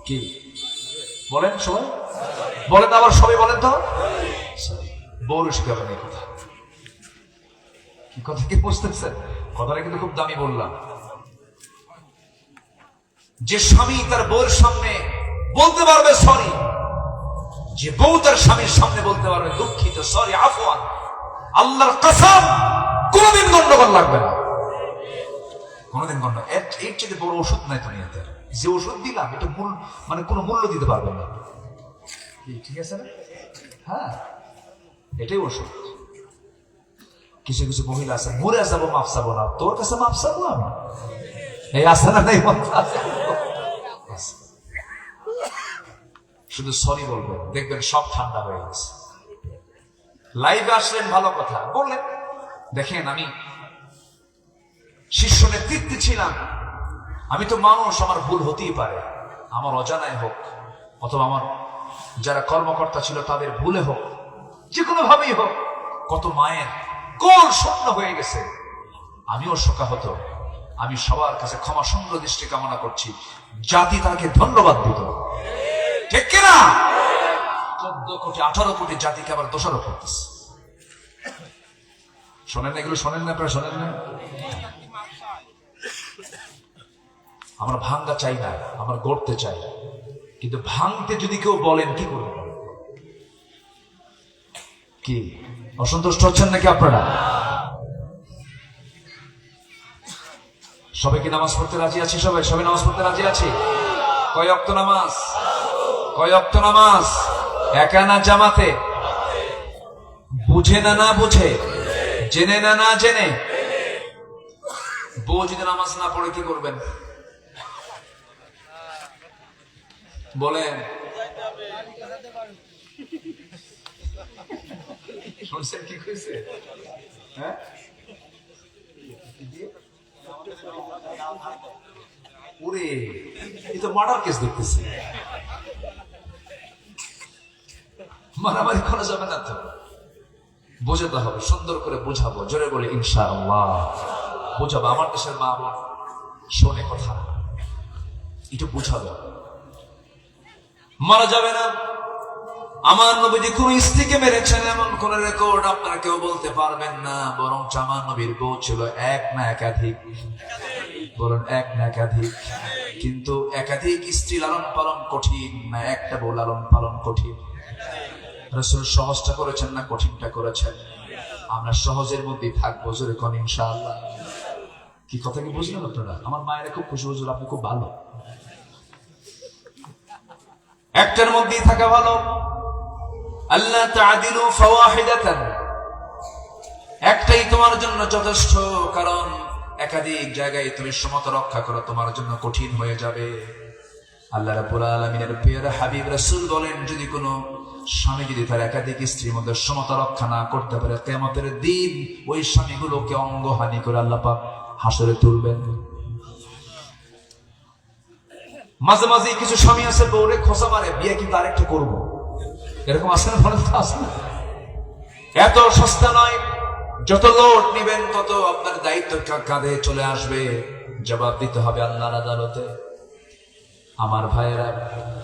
কি বলেন সবাই? বলেন আবার সবাই বলেন তো, বউর শিখাবেন। এই কথা কি বুঝতেছেন? কথাটা কিন্তু খুব দামি বললাম। যে স্বামী তার বউয়ের সামনে বলতে পারবে সরি, যে বউ তার স্বামীর সামনে বলতে পারবে দুঃখিত, সরি, আফওয়ান, আল্লাহর কসম কোনদিন গন্ডগোল লাগবে না, কোনদিন গন্ডগোল। এর চেয়ে বড় ওষুধ নাই দুনিয়াতে। যে ওষুধ দিলাম এটা মানে কোনো মূল্য দিতে পারবেন না। ঠিক আছে না? হ্যাঁ, এটাই ওষুধ। কিছু কিছু মহিলা আছে, মরে যাবো মাফ চাবো না, তোর কাছে মাফ চাবো আমি, এই আসে না নাই, শুধু সরি বলবেন, দেখবেন সব ঠান্ডা হয়ে গেছে। লাইভে আসলেন, ভালো কথা বললেন। দেখেন, আমি শীর্ষ নেতৃত্বে ছিলাম, আমি তো মানুষ, আমার ভুল হতেই পারে, আমার অজানায় হোক অথবা আমার যারা কর্মকর্তা ছিল তাদের ভুলে হোক, যে কোনো ভাবেই হোক। কত মায়ের কোল শূন্য হয়ে গেছে, আমিও শোকাহত। আমি সবার কাছে ক্ষমা সুন্দর দৃষ্টি কামনা করছি, জাতি তাকে ধন্যবাদ দিত, ঠিক কিনা? 14 কোটি 18 কোটি জাতিকে আবার দোষারোপ করতেছে। শোনেন না এগুলো? শোনেন না আপনারা? শোনেন না? আমরা ভাঙ্গা চাই না, আমরা গড়তে চাই, কিন্তু ভাঙতে যদি কেউ বলেন কি করবেন? কি অসন্তুষ্ট হচ্ছেন নাকি আপনারা? সবাই কি নামাজ পড়তে রাজি আছি? সবাই সবাই নামাজ পড়তে রাজি আছি? কয় ওয়াক্ত নামাজ? কয় ওয়াক্ত নামাজ? একা না জামাতে? বুঝে না না বুঝে? জেনে না না জেনে? বউ যদি নামাজ না পড়ে কি করবেন বলেন? শুনছেন কি কইছে? হ্যাঁ, ওরে এই তো মার্ডার কেস দেখতেছি, মারামারি করা যাবে না তো, বোঝাতে হবে, সুন্দর করে বোঝাবো, জোরে বলে ইনশাআল্লাহ বোঝাবো। আমার দেশের মা বোন শোনে কথা, একটু বোঝাবে, মারা যাবে না। আমার নবীজি কোন স্ত্রীকে মেরেছেন এমন কোন রেকর্ড আপনারা কেউ বলতে পারবেন না, বরং আমার নবীর বউ ছিল এক না একাধিক, বরং এক না একাধিক। কিন্তু একাধিক স্ত্রী লালন পালন কঠিন না একটা বউ লালন পালন কঠিন? রাসূল সহজটা করেছেন না কঠিনটা করেছেন? আমরা সহজের মধ্যেই থাকবো, জোরে কোন ইনশাআল্লাহ। কি কথা কি বুঝলেন আপনারা? আমার মায়েরা খুব খুশি, হুজুর আপনি খুব ভালো। একটার মধ্যেই থাকা ভালো। আল্লাহ তাআদিলু ফাওয়াহিদাতান, একটাই তোমার জন্য যথেষ্ট, কারণ একাধিক জায়গায় তুমি সমতা রক্ষা করো তোমার জন্য কঠিন হয়ে যাবে। আল্লাহ রাব্বুল আলামিনের প্রিয় হাবিব রাসূল বলেন, যদি কোনো স্বামী যদি তার একাধিক স্ত্রীর মধ্যে সমতা রক্ষা না করতে পারে, কিয়ামতের দিন ওই স্বামীগুলোকে অঙ্গহানি করে আল্লাহ পাক হাসরে তুলবেন। মাঝে মাঝে কিছু স্বামী আছে বউরে খোঁচা মারে, বিয়ে কিন্তু আরেকটা করবো, এরকম আছে না? বলেন তো, আছে না? এত সস্তা নয়, যত লোড নিবেন তত আপনার দায়িত্ব কাঁধে চলে আসবে, জবাব দিতে হবে আল্লাহর আদালতে। আমার ভাইয়েরা,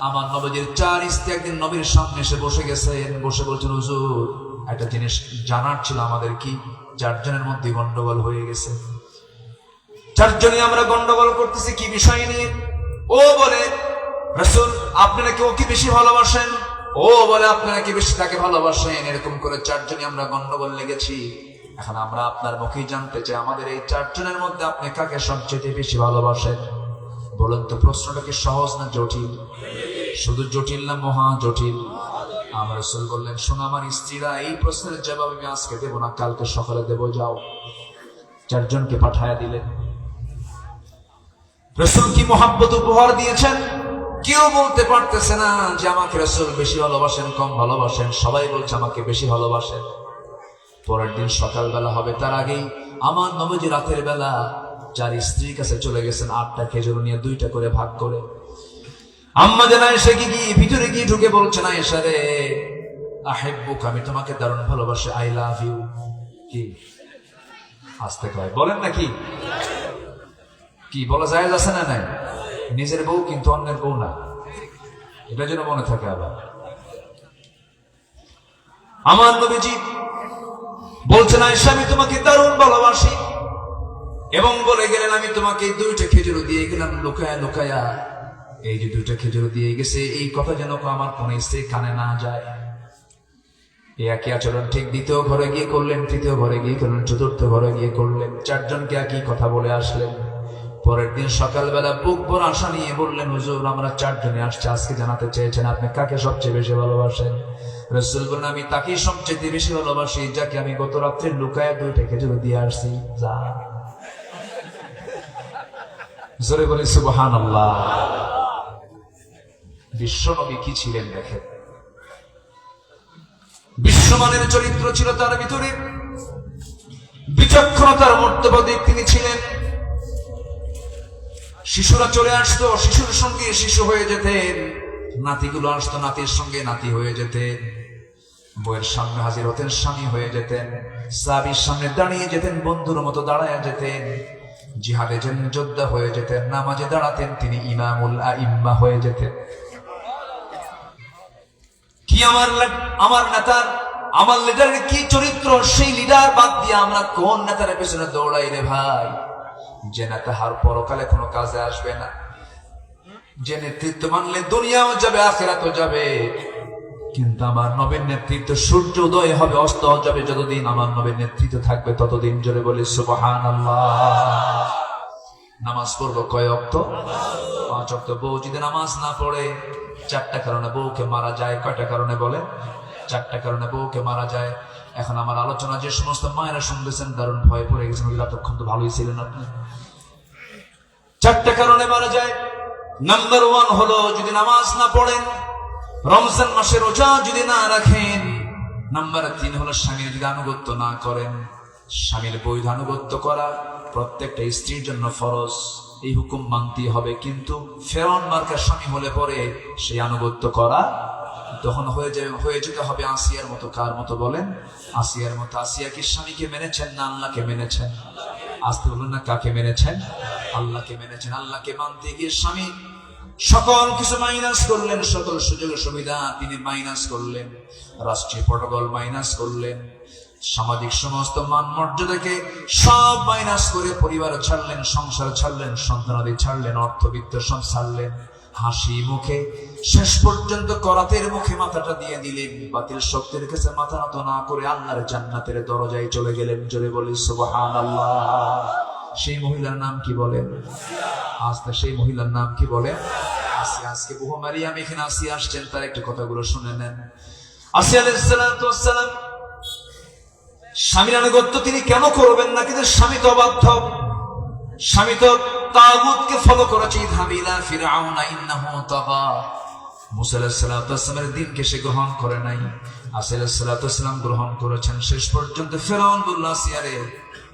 আমার নবীর 4 স্ত্রী একদিন নবীর সামনে এসে বসে গেছেন, বসে বলছেন, হুজুর একটা জিনিস জানার ছিল আমাদের। কি? 4 জনের মধ্যে গন্ডগোল হয়ে গেছে, 4 জনই আমরা গন্ডগোল করতেছি, কি বিষয় নিয়ে? ও বলে, রাসূল আপনি নাকি ওকে বেশি ভালোবাসেন, ও বলে আপনি নাকি বেশি তাকে ভালোবাসেন, এরকম করে 4 জনই আমরা গন্ডগোল লেগেছি। এখন আমরা আপনার মুখেই জানতে চাই, আমাদের এই 4 জনের মধ্যে আপনি কাকে সবচেয়ে বেশি ভালোবাসেন? বলেন তো, প্রশ্নটা কি সহজ না জটিল? শুধু জটিল না মহা জটিল? আমার রাসূল বললেন, শোনো আমার স্ত্রীরা, এই প্রশ্নের জবাব আমি আজকে দেব না, কালকে সকালে দেব, যাও। 4 জনকে পাঠায়া দিলেন। রাসূল কি মহব্বত উপহার দিয়েছেন? কেউ বলতে পারতেছে না যে আমাকে রাসূল বেশি ভালোবাসেন কম ভালোবাসেন, সবাই বলছে আমাকে বেশি ভালোবাসেন। পরের দিন সকালবেলা হবে, তার আগেই আমার নবীজি রাতের বেলা 4 স্ত্রীর কাছে চলে গেছেন, 8টা খেজুর নিয়ে 2টা করে ভাগ করে। আম্মা জান আয়েশা কি ভিতরে গিয়ে ঢুকে বলছেন, আয়েশা রে আহিব্বুক, আমি তোমাকে দারুণ ভালোবাসি, আই লাভ ইউ। কি আস্তে কয় বলেন নাকি? কি বলা যায় আছে না? নাই, নিজের বউ কিন্তু অন্যের বউ না, এটা যেন মনে থাকে। আবার আমার নবীজি বলছেন, আয়েশা আমি তোমাকে দারুণ ভালোবাসি। এবং বলে গেলেন আমি তোমাকে 2টা খেজুর দিয়ে গেলাম লুকায়া লুকায়া, এই যে 2টা খেজুর দিয়ে গেছে এই কথা যেন আমার কোন স্ত্রী কানে না যায়। এই একই আচরণ ঠিক 2য় ঘরে গিয়ে করলেন, 3য় ঘরে গিয়ে করলেন, 4র্থ ঘরে গিয়ে করলেন। 4 জনকে একই কথা বলে আসলেন। পরের দিন সকালবেলা বুক ভরা আশা নিয়ে বললেন, হুজুর আমরা 4 জনে আসছে, আজকে জানাতে চেয়েছেন আপনি কাকে সবচেয়ে বেশি ভালোবাসেন। রাসূল বললেন আমি তাকেই সবচেয়ে বেশি ভালোবাসি যাকে আমি গত রাত্রে লুকায় 2টা খেজুর দিয়ে আসছি। যা জোরে বলি সুবহানাল্লাহ। বিশ্বনবী কি ছিলেন দেখেন, বিশ্বমানের চরিত্র ছিল তার ভিতরে, বিচক্ষণতার মর্তবাদী তিনি ছিলেন। শিশুরা চলে আসতো, শিশুর সঙ্গে শিশু হয়ে যেতেন, নাতিগুলো আসতো, নাতির সঙ্গে নাতি হয়ে যেতেন, বইয়ের সামনে হাজির হতেন, স্বামী হয়ে যেতেন, সাহাবীর সামনে দাঁড়িয়ে যেতেন, বন্ধুর মতো দাঁড়ায় যেতেন, জিহাদে যেতেন, যোদ্ধা হয়ে যেতেন, নামাজে দাঁড়াতেন, তিনি ইমামুল আইম্মা হয়ে যেতেন। কি আমার নেতার, আমার লিডারের কি চরিত্র, সেই লিডার বাদ দিয়ে আমরা কোন নেতার পেছনে দৌড়াই রে ভাই, যে নেতা হার পরকালে কোনো কাজে আসবে না, যে নেতৃত্ব মানলে দুনিয়াও যাবে আখিরাতও যাবে, কিন্তু আমার নবীর নেতৃত্ব সূর্য উদয় হবে অস্ত যাবে, যতদিন আমার নবীর নেতৃত্ব থাকবে ততদিন। জোরে বলি সুবহানাল্লাহ। নামাজ পড়বো কয় ওয়াক্ত? 5 ওয়াক্ত। বউ যদি নামাজ না পড়ে 4টা কারণে বউকে মারা যায়। কয়টা কারণে বলেন? 4টা কারণে বউকে মারা যায়। এখন আমার আলোচনা যে সমস্ত মায়েরা শুনতেছেন দারুণ ভয় পড়ে গেছেন, এতক্ষণ তো ভালোই ছিলেন আপনি। 4টা কারণে মারা যায়। নাম্বার 1 হলো যদি নামাজ না পড়েন, রমজান মাসে রোজা যদি না রাখেন। নাম্বার 3 হলো স্বামীর যদি আনুগত্য না করেন। স্বামীর বৈধ আনুগত্য করা প্রত্যেকটা স্ত্রীর জন্য ফরজ, এই হুকুম মানতে হবে। কিন্তু ফেরাউন মার্কার স্বামী হলে পরে সেই আনুগত্য করা তখন হয়ে যেতে হবে আসিয়ার মতো। কার মতো বলেন? আসিয়ার মতো। আসিয়া কি স্বামীকে মেনেছেন না আল্লাহকে মেনেছেন? আসতে বলুন না, কাকে মেনেছেন? আল্লাহকে মেনেছেন। আল্লাহকে মানতে গিয়ে স্বামী সকল কিছু মাইনাস করলেন, সকল সুযোগ সুবিধা তিনি মাইনাস করলেন, রাষ্ট্রীয় প্রটোকল মাইনাস করলেন, সামাজিক সমস্ত মান মর্যাদাকে সব মাইনাস করে পরিবার ছাড়লেন, সংসার ছাড়লেন, সন্তানাদি ছাড়লেন, অর্থবিত্ত সব ছাড়লেন। হাসি মুখে শেষ পর্যন্ত করাতের মুখে মাথাটা দিয়ে দিলেন, বাতিল শক্তির কাছে মাথা নত না করে আল্লাহর জান্নাতের দরজায় চলে গেলেন। জোরে বলি সুবহানাল্লাহ। সেই মহিলার নাম কি বলেন? আজকে সেই মহিলার নাম কি বলেন? আসিয়া। আজকে বহু মারিয়াম এখানে আসিয়া আসছেন, তার একটু কথাগুলো শুনে নেন। আসিয়া আলাইহিস সালাতু ওয়াস সালাম স্বামীর আনুগত্য তিনি কেন করবেন না? কিন্তু স্বামী তো অবাধ্য, স্বামী তো তাগুতকে ফলো করেছে। ইযহাবিলা ফিরআউনা ইন্নাহু তাগা। মুসা আলাইহিস সালাতু ওয়াস সালামের দ্বীনকে সে গ্রহণ করে নাই, আসিয়া আলাইহিস সালাতু ওয়াস সালাম গ্রহণ করেছেন। শেষ পর্যন্ত ফিরআউন বলল, আসিয়া রে,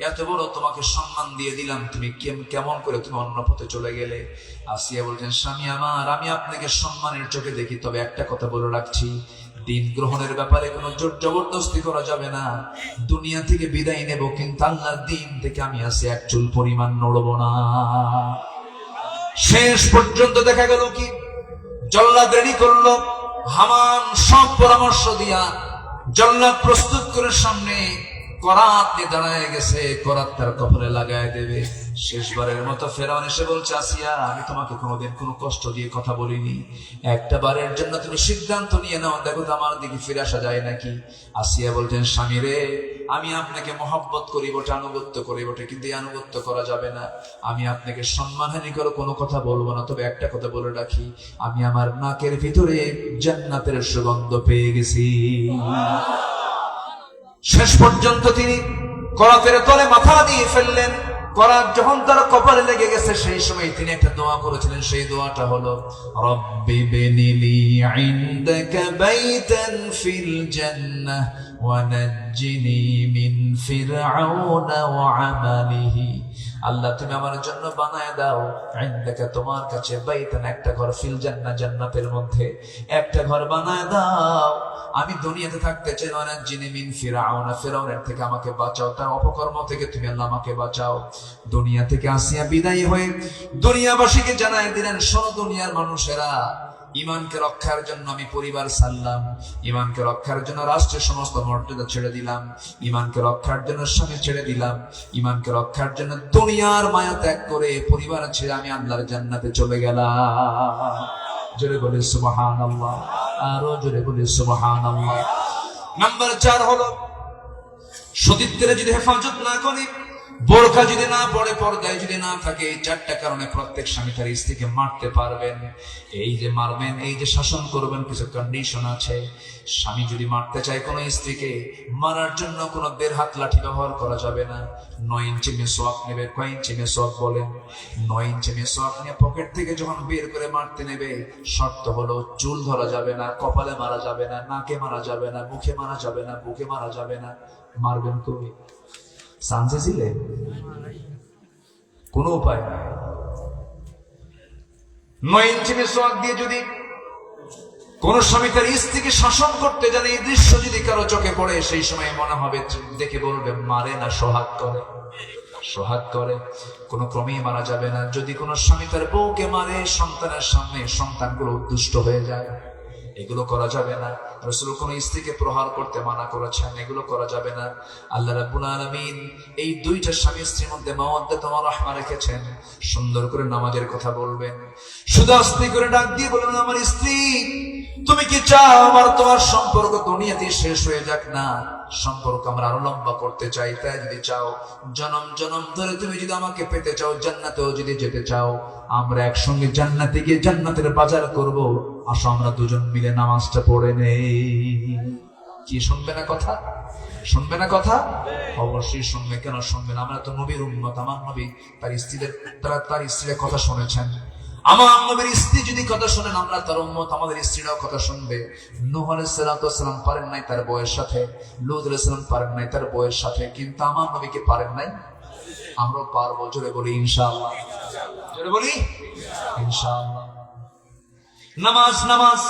এত বড় তোমাকে সম্মান দিয়ে দিলাম, তুমি কেমন করে তুমি অন্য পথে চলে গেলে? আসিয়া বলছেন, স্বামী আমার, আমি আপনাকে সম্মানের চোখে দেখি, তবে একটা কথা বলে রাখছি, দিন গ্রহণের ব্যাপারে কোনো জোর জবরদস্তি করা যাবে না। দুনিয়া থেকে বিদায় নেব, কিন্তু আল্লাহর দিন থেকে আমি আসি এক চুল পরিমাণ নড়ব না। শেষ পর্যন্ত দেখা গেল কি, জল্লাদ রেডি করলো, হামান সব পরামর্শ দিয়া জল্লাদ প্রস্তুত করে সামনে করাত নিয়ে দাঁড়ায় গেছে, করাত তার কপালে লাগায় দেবে। শেষবারের মতো ফেরাউন এসে বলছে, আসিয়া, আমি তোমাকে কোনোদিন কোনো কষ্ট দিয়ে কথা বলিনি, একটা বারের জন্য তুমি সিদ্ধান্ত নিয়ে নাও, দেখো তো আমার দিকে ফিরে আসা যায় নাকি। আসিয়া বলছেন, স্বামী রে, আমি আপনাকে মহব্বত করি বটে, আনুগত্য করি বটে, কিন্তু এই আনুগত্য করা যাবে না। আমি আপনাকে সম্মানহানি করে কোনো কথা বলবো না, তবে একটা কথা বলে রাখি, আমি আমার নাকের ভিতরে জান্নাতের সুগন্ধ পেয়ে গেছি। শেষ পর্যন্ত তিনি করাতের তলে মাথা দিয়ে ফেললেন। করাত যখন তার কপালে লেগে গেছে, সেই সময় তিনি একটা দোয়া করেছিলেন। সেই দোয়াটা হলো, রব্বি বিনিলি ইনদাকা বাইতান ফিল জান্নাহ ওয়া নাজ্জিনি মিন ফিরআউনা ওয়া আমালিহি। আল্লাহ, তুমি আমার জন্য বানায় দাও ইনদাকা, তোমার কাছে, বাইতান, একটা ঘর, ফিল জান্নাহ, জান্নাতের মধ্যে একটা ঘর বানায় দাও। আমি দুনিয়াতে থাকতে চাই, ওয়া নাজ্জিনি মিন ফিরআউনা, ফিরআউনের থেকে আমাকে বাঁচাও, তার অপকর্ম থেকে তুমি আল্লাহ আমাকে বাঁচাও। দুনিয়া থেকে আসিয়া বিদায় হয়ে দুনিয়াবাসীকে জানায় দিলেন, শোনো দুনিয়ার মানুষেরা, ইমানকে রক্ষার জন্য আমি পরিবার ছাড়লাম, ইমানকে রক্ষার জন্য রাষ্ট্রের সমস্ত মর্যাদা ছেড়ে দিলাম, ইমানকে রক্ষার জন্য স্বামী ছেড়ে দিলাম, ইমানকে রক্ষার জন্য দুনিয়ার মায়া ত্যাগ করে পরিবার ছেড়ে আমি আল্লাহর জান্নাতে চলে গেলাম। জোরে বলে সুবহানাল্লাহ, আরো জোরে বলে সুবহানাল্লাহ। নাম্বার 4 হলো সতীত্বের যদি হেফাজত না করে, বোরকা যদি না পড়ে, পর্দায় যদি না থাকে, এই 4টা কারণে প্রত্যেক স্বামী তার স্ত্রীকে মারতে পারবেন। এই যে মারবেন, এই যে শাসন করবেন, কিছু কন্ডিশন আছে। স্বামী যদি মারতে চায় কোনো স্ত্রীকে, মারার জন্য কোনো 1.5 হাত লাঠি ব্যবহার করা যাবে না। 9 ইঞ্চি মেসওয়াক নেবে। কয় ইঞ্চি মেসওয়াক বলেন? 9 ইঞ্চি মেসওয়াক নিয়ে পকেট থেকে যখন বের করে মারতে নেবে, শর্ত হলো চুল ধরা যাবে না, কপালে মারা যাবে না, নাকে মারা যাবে না, মুখে মারা যাবে না, বুকে মারা যাবে না। মারবেন কবি সানসে ছিলে কোনো উপায় নাই। 9 ইঞ্চি মেসওয়াক দিয়ে যদি কোন স্বামী তার স্ত্রীকে শাসন করতে জানে, এই দৃশ্য যদি কারো চোখে পড়ে, সেই সময় মনে হবে, দেখে বলবে মারে না, সোহাগ করে। সোহাগ করে, কোন ক্রমেই মারা যাবে না। যদি কোন স্বামী তার বউকে মারে, সন্তানের সামনে সন্তানগুলো দুষ্ট হয়ে যায়, এগুলো করা যাবে না। রাসূল কোন স্ত্রীকে প্রহার করতে মানা করেছেন, এগুলো করা যাবে না। আল্লাহ রাব্বুল আলামিন এই 2টা স্বামী স্ত্রীর মধ্যে মাওয়াদ্দাত ওয়া রাহমা রেখেছেন। সুন্দর করে নামাজের কথা বলবেন, শুধু আস্তে করে ডাক দিয়ে বলবেন, আমার স্ত্রী তুমি কি চাও আমার তোমার সম্পর্ক দুনিয়াতে শেষ হয়ে যাক? না, সম্পর্ক আমরা আরো লম্বা করতে চাই। তাই যদি চাও, জনম জনম ধরে তুমি যদি আমাকে পেতে চাও, জান্নাতেও যদি যেতে চাও, আমরা একসঙ্গে জান্নাতে গিয়ে জান্নাতের বাজার করব। আসো আমরা দুজন মিলে নামাজটা পড়ে নেই। কি শুনবে না কথা? শুনবে না কথা? অবশ্যই শুনবে। কেন শুনবে না? আমরা তো নবীর উম্মত। আমার নবী তার স্ত্রীদের কথা শুনেছেন। আমার নবীর স্ত্রী যদি কথা শোনেন, আমরা তার উম্মত, আমাদের স্ত্রীরাও কথা শুনবে। নূহ আলাইহিস সালাম পারেন নাই তার বউয়ের সাথে, লূত আলাইহিস সালাম পারেন নাই তার বউয়ের সাথে, কিন্তু আমার নবীকে পারেন নাই, আমরাও পারবো। জোরে বলি ইনশাআল্লাহ, জোরে বলি ইনশাআল্লাহ। নামাজ, নামাজ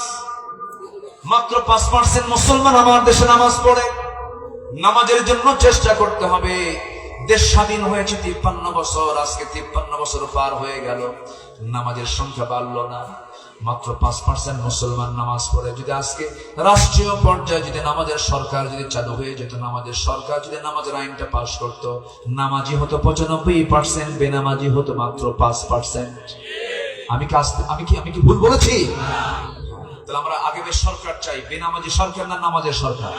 মাত্র 5% মুসলমান আমার দেশে নামাজ পড়ে। নামাজের জন্য চেষ্টা করতে হবে। দেশ স্বাধীন হয়েছে 53 বছর, আজকে 53 বছর পার হয়ে গেল, নামাজের সংখ্যা বাড়লো না। মাত্র 5% মুসলমান নামাজ পড়ে। যদি আজকে রাষ্ট্রীয় পর্যায়ে যদি নামাজের সরকার যদি চালু হয়ে যেত, নামাজের সরকার যদি নামাজের আইনটা পাস করতো, নামাজি হতো 95%, বেনামাজি হতো মাত্র 5%। আমি কি ভুল বলেছি? তাহলে আমরা আগে সরকার চাই, বেনামাজি সরকার না নামাজের সরকার?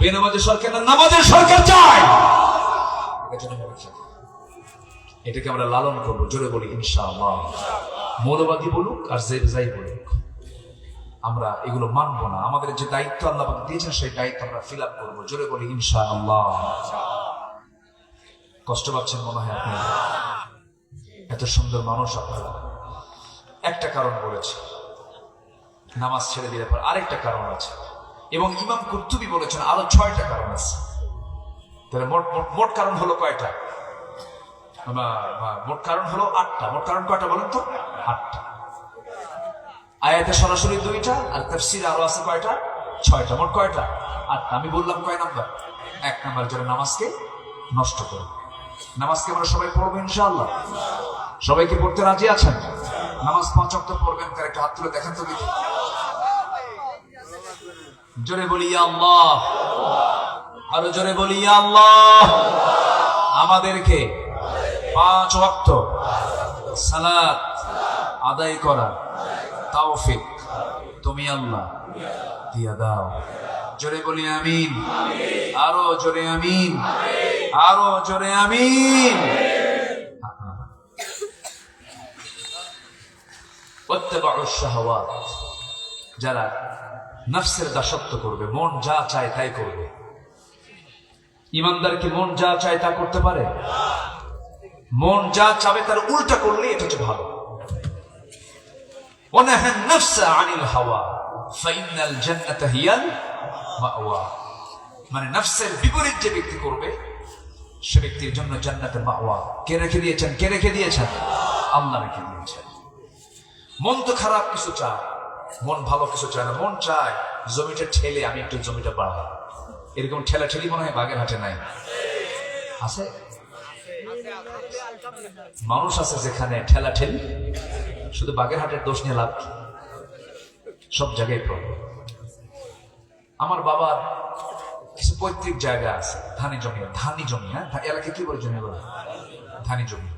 বেনামাজি সরকার না নামাজের সরকার চাই। এটাকে আমরা লালন করবো। জোরে বলি ইনশাআল্লাহ। মৌলবাদী বলুক আর যাই বলুক, আমরা এগুলো মানবো না। আমাদের যে দায়িত্ব আল্লাহ দিয়েছেন, সেই দায়িত্ব আমরা ফিল আপ করবো। জোরে বলি ইনশাআল্লাহ। কষ্ট পাচ্ছেন মনে হয় আপনি? এত সুন্দর মানুষ আপনারা। একটা কারণ বলেছে, নামাজ ছেড়ে দিলে পর আরেকটা কারণ আছে, এবং ইমাম কুরতুবী বলেছেন আরো 6টা কারণ আছে। তাহলে মোট কারণ হলো কয়টা? মোট কারণ হলো 8টা। মোট কারণ কয়টা বলেন তো? 8টা। আয়াতে সরাসরি 2টা, আর তাফসীরে আরো আছে কয়টা? 6টা। মোট কয়টা? 8টা। আমি বললাম কয় নাম্বার? 1 নাম্বার, যারা নামাজকে নষ্ট করে। নামাজকে আমরা সবাই পড়বো ইনশাআল্লাহ। সবাইকে পড়তে রাজি আছেন? নামাজ 5 ওয়াক্ত পড়বেন, তার একটা হাত তুলে দেখেন তো দেখি। জোরে বলি ইয়া আল্লাহ, আরো জোরে বলি ইয়া আল্লাহ। আমাদেরকে 5 ওয়াক্ত সালাত আদায় করা তৌফিক তুমি আল্লাহ দিয়া দাও। জোরে বলি আমিন, আরো জোরে আমিন, আরো জোরে আমিন। ওয়াত্তাবাউশ শাহাওয়াত, যারা নফসের দাসত্ব করবে, মন যা চায় তাই করবে। ইমানদার কি মন যা চায় তা করতে পারে? মন যা চাবে তার উল্টা করলে এটা হচ্ছে ভালো। ওয়ানাহান নাফসা আনিল হাওয়া ফাইনাল জান্নাতা হিয়াল মাওয়া। মানে নফসের বিপরীত যে ব্যক্তি করবে, সে ব্যক্তির জন্য জান্নাতের মাওয়া কে রেখে দিয়েছেন? কে রেখে দিয়েছেন? আল্লাহ রেখে দিয়েছেন। মন তো খারাপ কিছু চায়, মন ভালো কিছু চায় না। মন চায় জমিটা ঠেলে আমি একটু জমিটা বাড়াই। এরকম ঠেলা ঠেলি মনে হয় বাগেরহাটে নাই? আছে মানুষ আছে যেখানে ঠেলা ঠেলি। শুধু বাগেরহাটের দোষ নিয়ে লাভ কি? সব জায়গায় প্রবলেম। আমার বাবার কিছু পৈতৃক জায়গা আছে, ধানি জমি, হ্যাঁ এলাকায় কি বলে জমি বলে? ধানি জমি।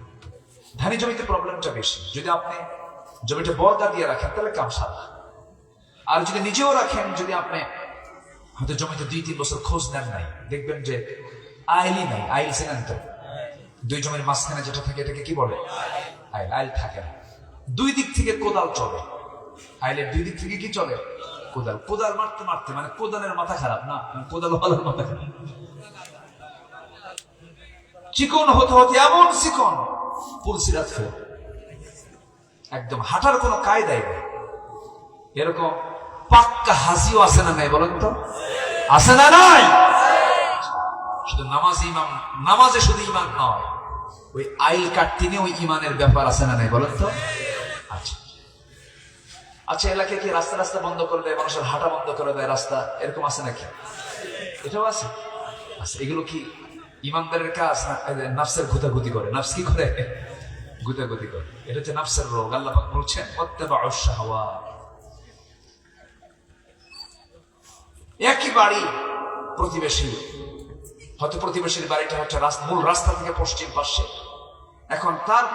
ধানি জমিতে প্রবলেমটা বেশি। যদি আপনি জমিটা বর্গা দিয়ে রাখেন তাহলে কাম সারা। আর যদি নিজেও রাখেন, যদি আপনি হয়তো জমিতে 2-3 বছর খোঁজ নেন নাই, দেখবেন যে আইলই নাই। আইল ছিলেন তো, দুই জমির মাঝখানে যেটা থাকে এটাকে কি বলে? আইল। আইল থাকে না। দুই দিক থেকে কোদাল চলে। আইলের দুই দিক থেকে কি চলে? কোদাল। কোদাল মারতে মারতে, মানে কোদালের মাথা খারাপ না, কোদাল ওয়ালার মাথা খারাপ। চিকন হতে হতে এমন চিকন পুলসিরাত ফেলে, একদম হাঁটার কোনো কায়দাই নেই। এরকম পাক্কা হাসিও আছে না নাই বলেন তো? আছে না নাই? শুধু নামাজে শুধু ইমান নয়, ওই আইল কাটতে নিয়ে ওই ইমানের ব্যাপার আছে না নাই বলেন তো? আচ্ছা আচ্ছা, এলাকায় কি রাস্তা রাস্তা বন্ধ করে দেয়, মানুষের হাঁটা বন্ধ করে দেয় রাস্তা, এরকম আছে নাকি? এটাও আছে। আচ্ছা, এগুলো কি ইমানদারের কাজ না নাফসের গুতাগুতি করে? নাফস কি করে? গুতাগুতি করে। এটা হচ্ছে নাফসের রোগ। আল্লাহ পাক বলছেন ওয়াত্তাবাউশ শাহাওয়াত। একই বাড়ি, প্রতিবেশী, হয়তো প্রতিবেশীর বাড়িটা হচ্ছে মূল রাস্তা থেকে পশ্চিম পাশে। এখন তার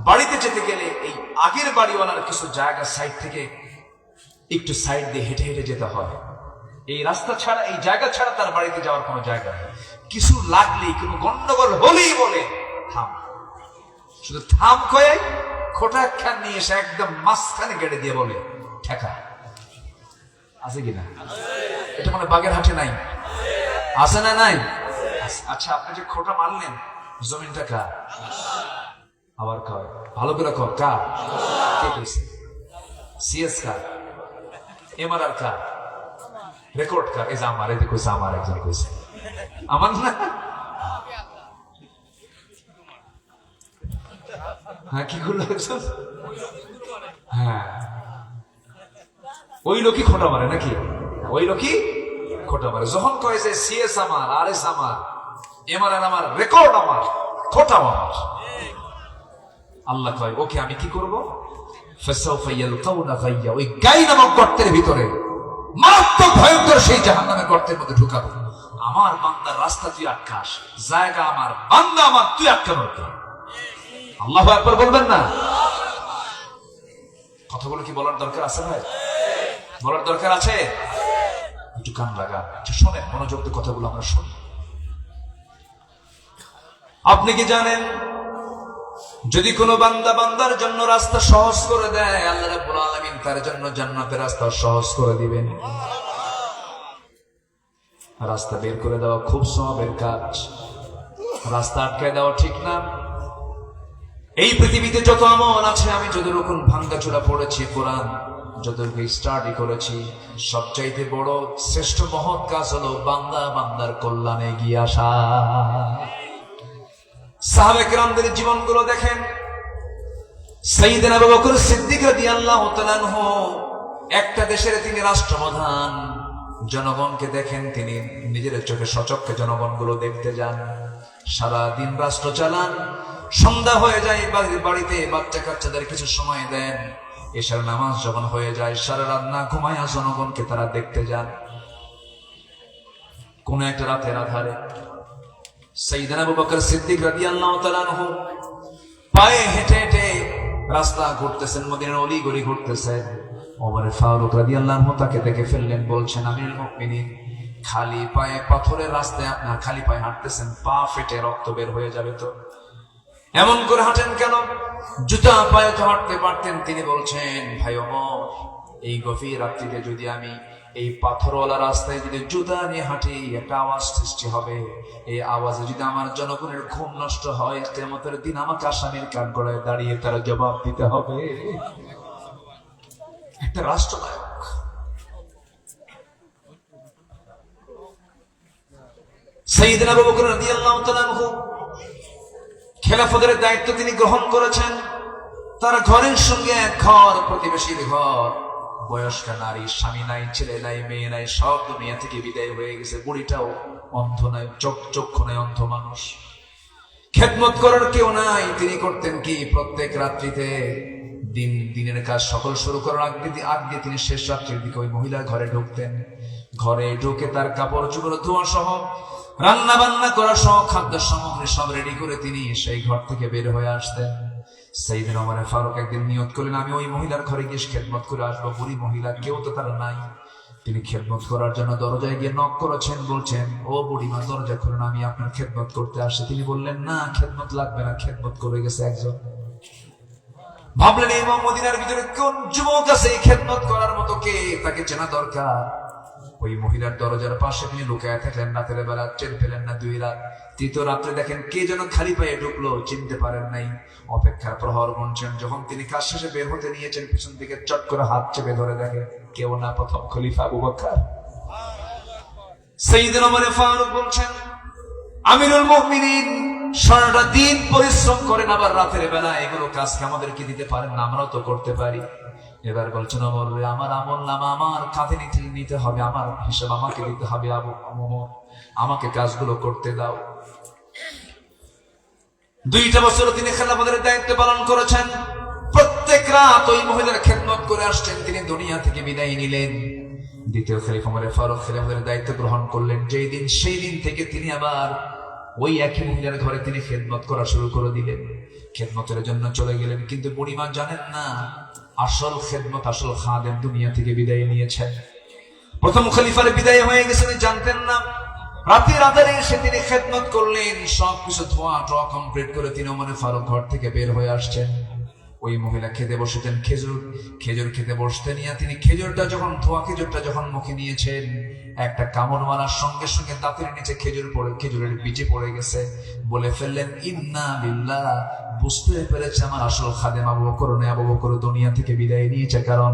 বাড়িতে যেতে গেলে এই আগের বাড়িওয়ালার কিছু জায়গা সাইড থেকে একটু সাইড দিয়ে হেঁটে হেঁটে যেতে হয়। এই রাস্তা ছাড়া, এই জায়গা ছাড়া তার বাড়িতে যাওয়ার কোনো জায়গা নেই। কিছু লাগলেই, কোনো গন্ডগোল হলেই বলে থাম। শুধু থাম কয়ে খোটা একখান নিয়ে এসে একদম মাঝখানে গেড়ে দিয়ে বলে ঠেকা। আছে কিনা? এটা মানে বাগের হাটে নাই? আছে না নাই? আচ্ছা, আপনি যে খোটা মারলেন, জমিনটা কার? আবার কয়, ভালো করে কর, কার? কে কইছে? সিএস কার? এমআরআর কার? রেকর্ড কার? এই যে আমার, এই কইছে আমার, একজন কইছে আমার না। হ্যাঁ, কি করলো একজন? হ্যাঁ, ওই লোকই খোটা মারে নাকি? ওই লোকই খোটা মারে। যখন কয় যে সিএস আমার, আরএস আমার, এমআরআর আমার, রেকর্ড আমার, খোটা আমার, আল্লাহ কয় ওকে আমি কি করবো? ওই গাই নামক গর্তের ভিতরে, মারাত্মক ভয়ঙ্কর সেই জাহান্নামের গর্তের মধ্যে ঢুকাবো। আমার বান্দার রাস্তা তুই আটকাস, জায়গা আমার, বান্দা আমার, তুই আটকানোর কে? আল্লাহু আকবার বলবেন না? কথাগুলো কি বলার দরকার আছে ভাই? বলার দরকার আছে? একটু কান লাগা, একটু শোনেন, মনোযোগ দিয়ে কথাগুলো আমরা শুনি। আপনি কি জানেন, যদি কোনো বান্দা বান্দার জন্য রাস্তা সহজ করে দেয়, আল্লাহ রাব্বুল আলামিন তার জন্য জান্নাতের রাস্তা সহজ করে দিবেন। রাস্তা বের করে দেওয়া খুব সওয়াবের কাজ, রাস্তা আটকায় দেওয়া ঠিক না। এই পৃথিবীতে যত আমল আছে, আমি যতটুকু ভাঙ্গাচোরা পড়েছি, কোরআন যতটুকু স্টাডি করেছি, সবচাইতে বড় শ্রেষ্ঠ মহৎ কাজ হলো বান্দা বান্দার কল্যাণে এগিয়ে আসা। সাহাবে কেরামদের জীবনগুলো দেখেন। সাইয়েদনা আবু বকর সিদ্দিক রাদিয়াল্লাহু তাআলা আনহু, একটা দেশের তিনি রাষ্ট্রপ্রধান। জনগণকে দেখেন, তিনি নিজের চোখে সচক্ষে জনগণগুলো দেখতে যান, সারা দিন রাষ্ট্র চালান। সন্ধ্যা হয়ে যায়, বাড়িতে বাচ্চা কাচ্চাদের কিছু সময় দেন। এশার নামাজ যখন হয়ে যায়, সারা রাত না ঘুমায়া জনগণকে তারা দেখতে যান। কোন একটা রাতের আধারে সাইয়েদনা আবু বকর সিদ্দিক রাদিয়াল্লাহু তাআলা আনহু পায়ে হেঁটে হেঁটে রাস্তা ঘুরতেছেন, মদিনার অলি গলি ঘুরতেছেন। ওমর ফারুক রাদিয়াল্লাহু আনহু তাকে দেখে ফেললেন, বলছেন আমিরুল মুমিনিন, খালি পায়ে পাথরের রাস্তায় আপনার খালি পায়ে হাঁটতেছেন, পা ফেটে রক্ত বের হয়ে যাবে তো, এমন করে হাঁটেন কেন? জুতা পায়ে তো হাঁটতে পারতেন। তিনি বলছেন, ভাই ওমর, এই গভীর রাত্রিতে যদি আমি এই পাথরওয়ালা রাস্তায় যদি জুতা নিয়ে হাঁটি, একটা আওয়াজ সৃষ্টি হবে। এই আওয়াজে যদি আমার জনগণের ঘুম নষ্ট হয়, কিয়ামতের দিন আমাকে আসামির কাঠগড়ায় দাঁড়িয়ে তারা জবাব দিতে হবে। একটা রাষ্ট্রনায়ক, সাইয়েদনা আবু বকর রাদিয়াল্লাহু তাআলা আনহু খেলাফতের দায়িত্ব তিনি গ্রহণ করেছেন। তার ঘরের সঙ্গে এক ঘর, প্রতিবেশীর ঘর। বয়স্ক নারী, স্বামী নাই, ছেলে নাই, মেয়ে নাই, সব দুনিয়া থেকে বিদায় হয়ে গেছে। বুড়িটাও অন্ধ নাই, চক্ষু নাই, অন্ধ মানুষ। খেদমত করার কেউ নাই। তিনি করতেন কি, প্রত্যেক রাত্রিতে দিনের কাজ সকল শুরু করার আগ দিয়ে তিনি শেষ রাত্রির দিকে ওই মহিলার ঘরে ঢুকতেন। ঘরে ঢুকে তার কাপড় চোপড় ধোয়া সহ, রান্না বান্না করা সহ, খাদ্য সামগ্রী সব রেডি করে তিনি সেই ঘর থেকে বের হয়ে আসতেন। সাইয়েদনা ওমর ফারুক একদিন নিয়ত করলেন, আমি ওই মহিলার ঘরে গিয়ে খেদমত করে আসবো। বুড়ি মহিলা, কেউ তো তার নাই। তিনি খেদমত করার জন্য দরজায় গিয়ে নক করেছেন, বলছেন, ও বুড়িমা দরজা খুলুন, আমি আপনার খেদমত করতে আসি। তিনি বললেন, না খেদমত লাগবে না, খেদমত করে গেছে একজন। ভাবলেন এই মদিনার ভিতরে কোন যুবক আছে এই খেদমত করার মতো, কে, তাকে চেনা দরকার। ওই মহিলার দরজার পাশে তিনি লুকায় থাকলেন রাতের বেলা, চেন পেলেন না 2 রাত। তৃতীয় রাত্রে দেখেন কে যেন খালি পায়ে ঢুকলো, চিনতে পারেন নাই। অপেক্ষার প্রহর গুনছেন। যখন তিনি কাজ শেষে বের হতে নিয়েছেন, পিছন দিকে চট করে হাত চেপে ধরে দেখেন কেউ না, প্রথম খলিফা আবু বকর। সাইয়েদনা ওমর ফারুক বলছেন, আমিরুল মুমিনিন সারাটা দিন পরিশ্রম করেন, আবার রাতের বেলা এগুলো কাজকে আমাদেরকে দিতে পারেন না, আমরাও তো করতে পারি। এবার বলছেন, ওমর আমার আমল নামা আমার কাঁধে নিতে হবে, আমার হিসাব আমাকে দিতে হবে। ওমর আমাকে কাজগুলো করতে দাও। 2টা বছর তিনি খেলাফতের দায়িত্ব পালন করেছেন। প্রত্যেক রাত ওই মহিলার খেদমত করে আসছেন। তিনি দুনিয়া থেকে বিদায় নিলেন। দ্বিতীয় খলিফা ওমর ফারুক খেলাফতের দায়িত্ব গ্রহণ করলেন। যেই দিন, সেই দিন থেকে তিনি আবার ওই একই মহিলার ঘরে তিনি খেদমত করা শুরু করে দিলেন। খেদমতের জন্য চলে গেলেন। কিন্তু বুড়িমা জানেন না, আসল খেদমত, আসল খাদেম দুনিয়া থেকে বিদায় নিয়েছেন। প্রথম খলিফার বিদায় হয়ে গেছেন, জানতেন না। রাতের আধারে এসে তিনি খেদমত করলেন। সবকিছু ধোয়া টোয়া কমপ্লিট করে তিনি ওমর ফারুক ঘর থেকে বের হয়ে আসছেন। ওই মহিলা খেতে বসেছেন, খেজুর খেতে বসতে নিয়ে তিনি খেজুরটা যখন মুখে নিয়েছেন, একটা কামড় মারার সঙ্গে সঙ্গে দাঁতের নিচে খেজুরের বীজে পড়ে গেছে। বলে ফেললেন, ইন্না লিল্লাহ, বুঝতে পেরেছে আমার আসল খাদেম আবু বকর নয়, আবু বকর দুনিয়া থেকে বিদায় নিয়েছে। কারণ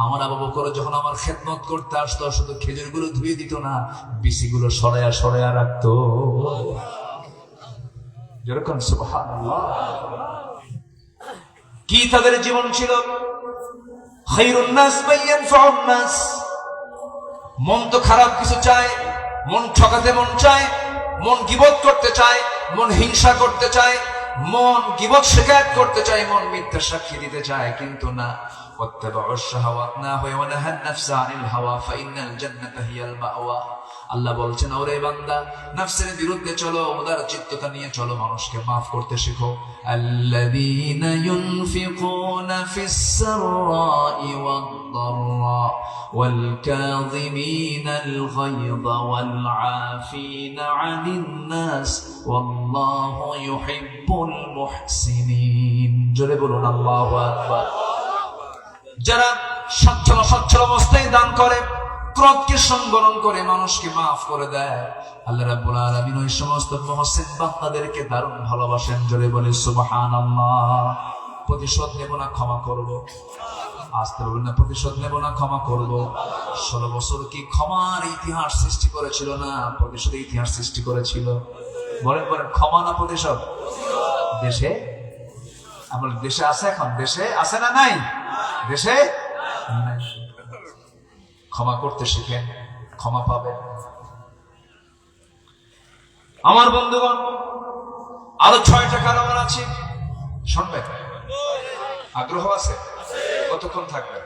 আমার আবু বকর যখন আমার খেদমত করতে আসতো, শুধু খেজুরগুলো ধুয়ে দিত না, বিচিগুলো সরায়া রাখতো। যেরকম সুবহানাল্লাহ। কি তাদের জীবন ছিল! খায়রুন নাস মান ইয়ানফাউন নাস। মন তো খারাপ কিছু চায়, মন ঠকাতে মন চায়, মন গীবত করতে চায়, মন হিংসা করতে চায়, মন গীবত শিকায়ত করতে চায়, মন মিথ্যা সাক্ষী দিতে চায়। কিন্তু না, ওয়াত্তাবাউশ শাহাওয়াত না হয়ে ওয়ানাহান নাফসা আনিল হাওয়া ফাইন্নাল জান্নাতা হিয়াল মাওয়া। আল্লাহ বলছেন, ওরে বান্দা, নফসের বিরুদ্ধে চলো, উদার চিত্ততা নিয়ে চলো, মানুষকে মাফ করতে শেখো। আল্লাযীনা ইউনফিকুনা ফিস সাররাই ওয়াদ দাররা ওয়াল কাযিমিনাল গায়যা ওয়াল আফিনা আনিন নাস ওয়াল্লাহু ইউহিব্বুল মুহসিনিন। জোরে বলুন আল্লাহু আকবার। যারা সচ্ছল অবস্থায় দান করে, ক্রোধকে সংবরণ করে, মানুষকে মাফ করে দেয়, আল্লাহ রাব্বুল আলামিন ওই সমস্ত মুহসিন বান্দাদেরকে দারুণ ভালোবাসেন। জোরে বলে সুবহানাল্লাহ। প্রতিশোধ নেব না, ক্ষমা করব। আসতে বলবেন না, প্রতিশোধ নেব না, ক্ষমা করব। 16 বছর কি ক্ষমার ইতিহাস সৃষ্টি করেছিল না প্রতিশোধের ইতিহাস সৃষ্টি করেছিল? বলেন ক্ষমা না প্রতিশোধ? দেশে আমাদের দেশে আছে, এখন দেশে আছে না নাই? দেশে নাই। ক্ষমা করতে শিখেন, ক্ষমা পাবেন। আমার বন্ধুগণ, আরো 6টা কারণ আছে, শুনবেন? আগ্রহ আছে? কতক্ষণ থাকবেন?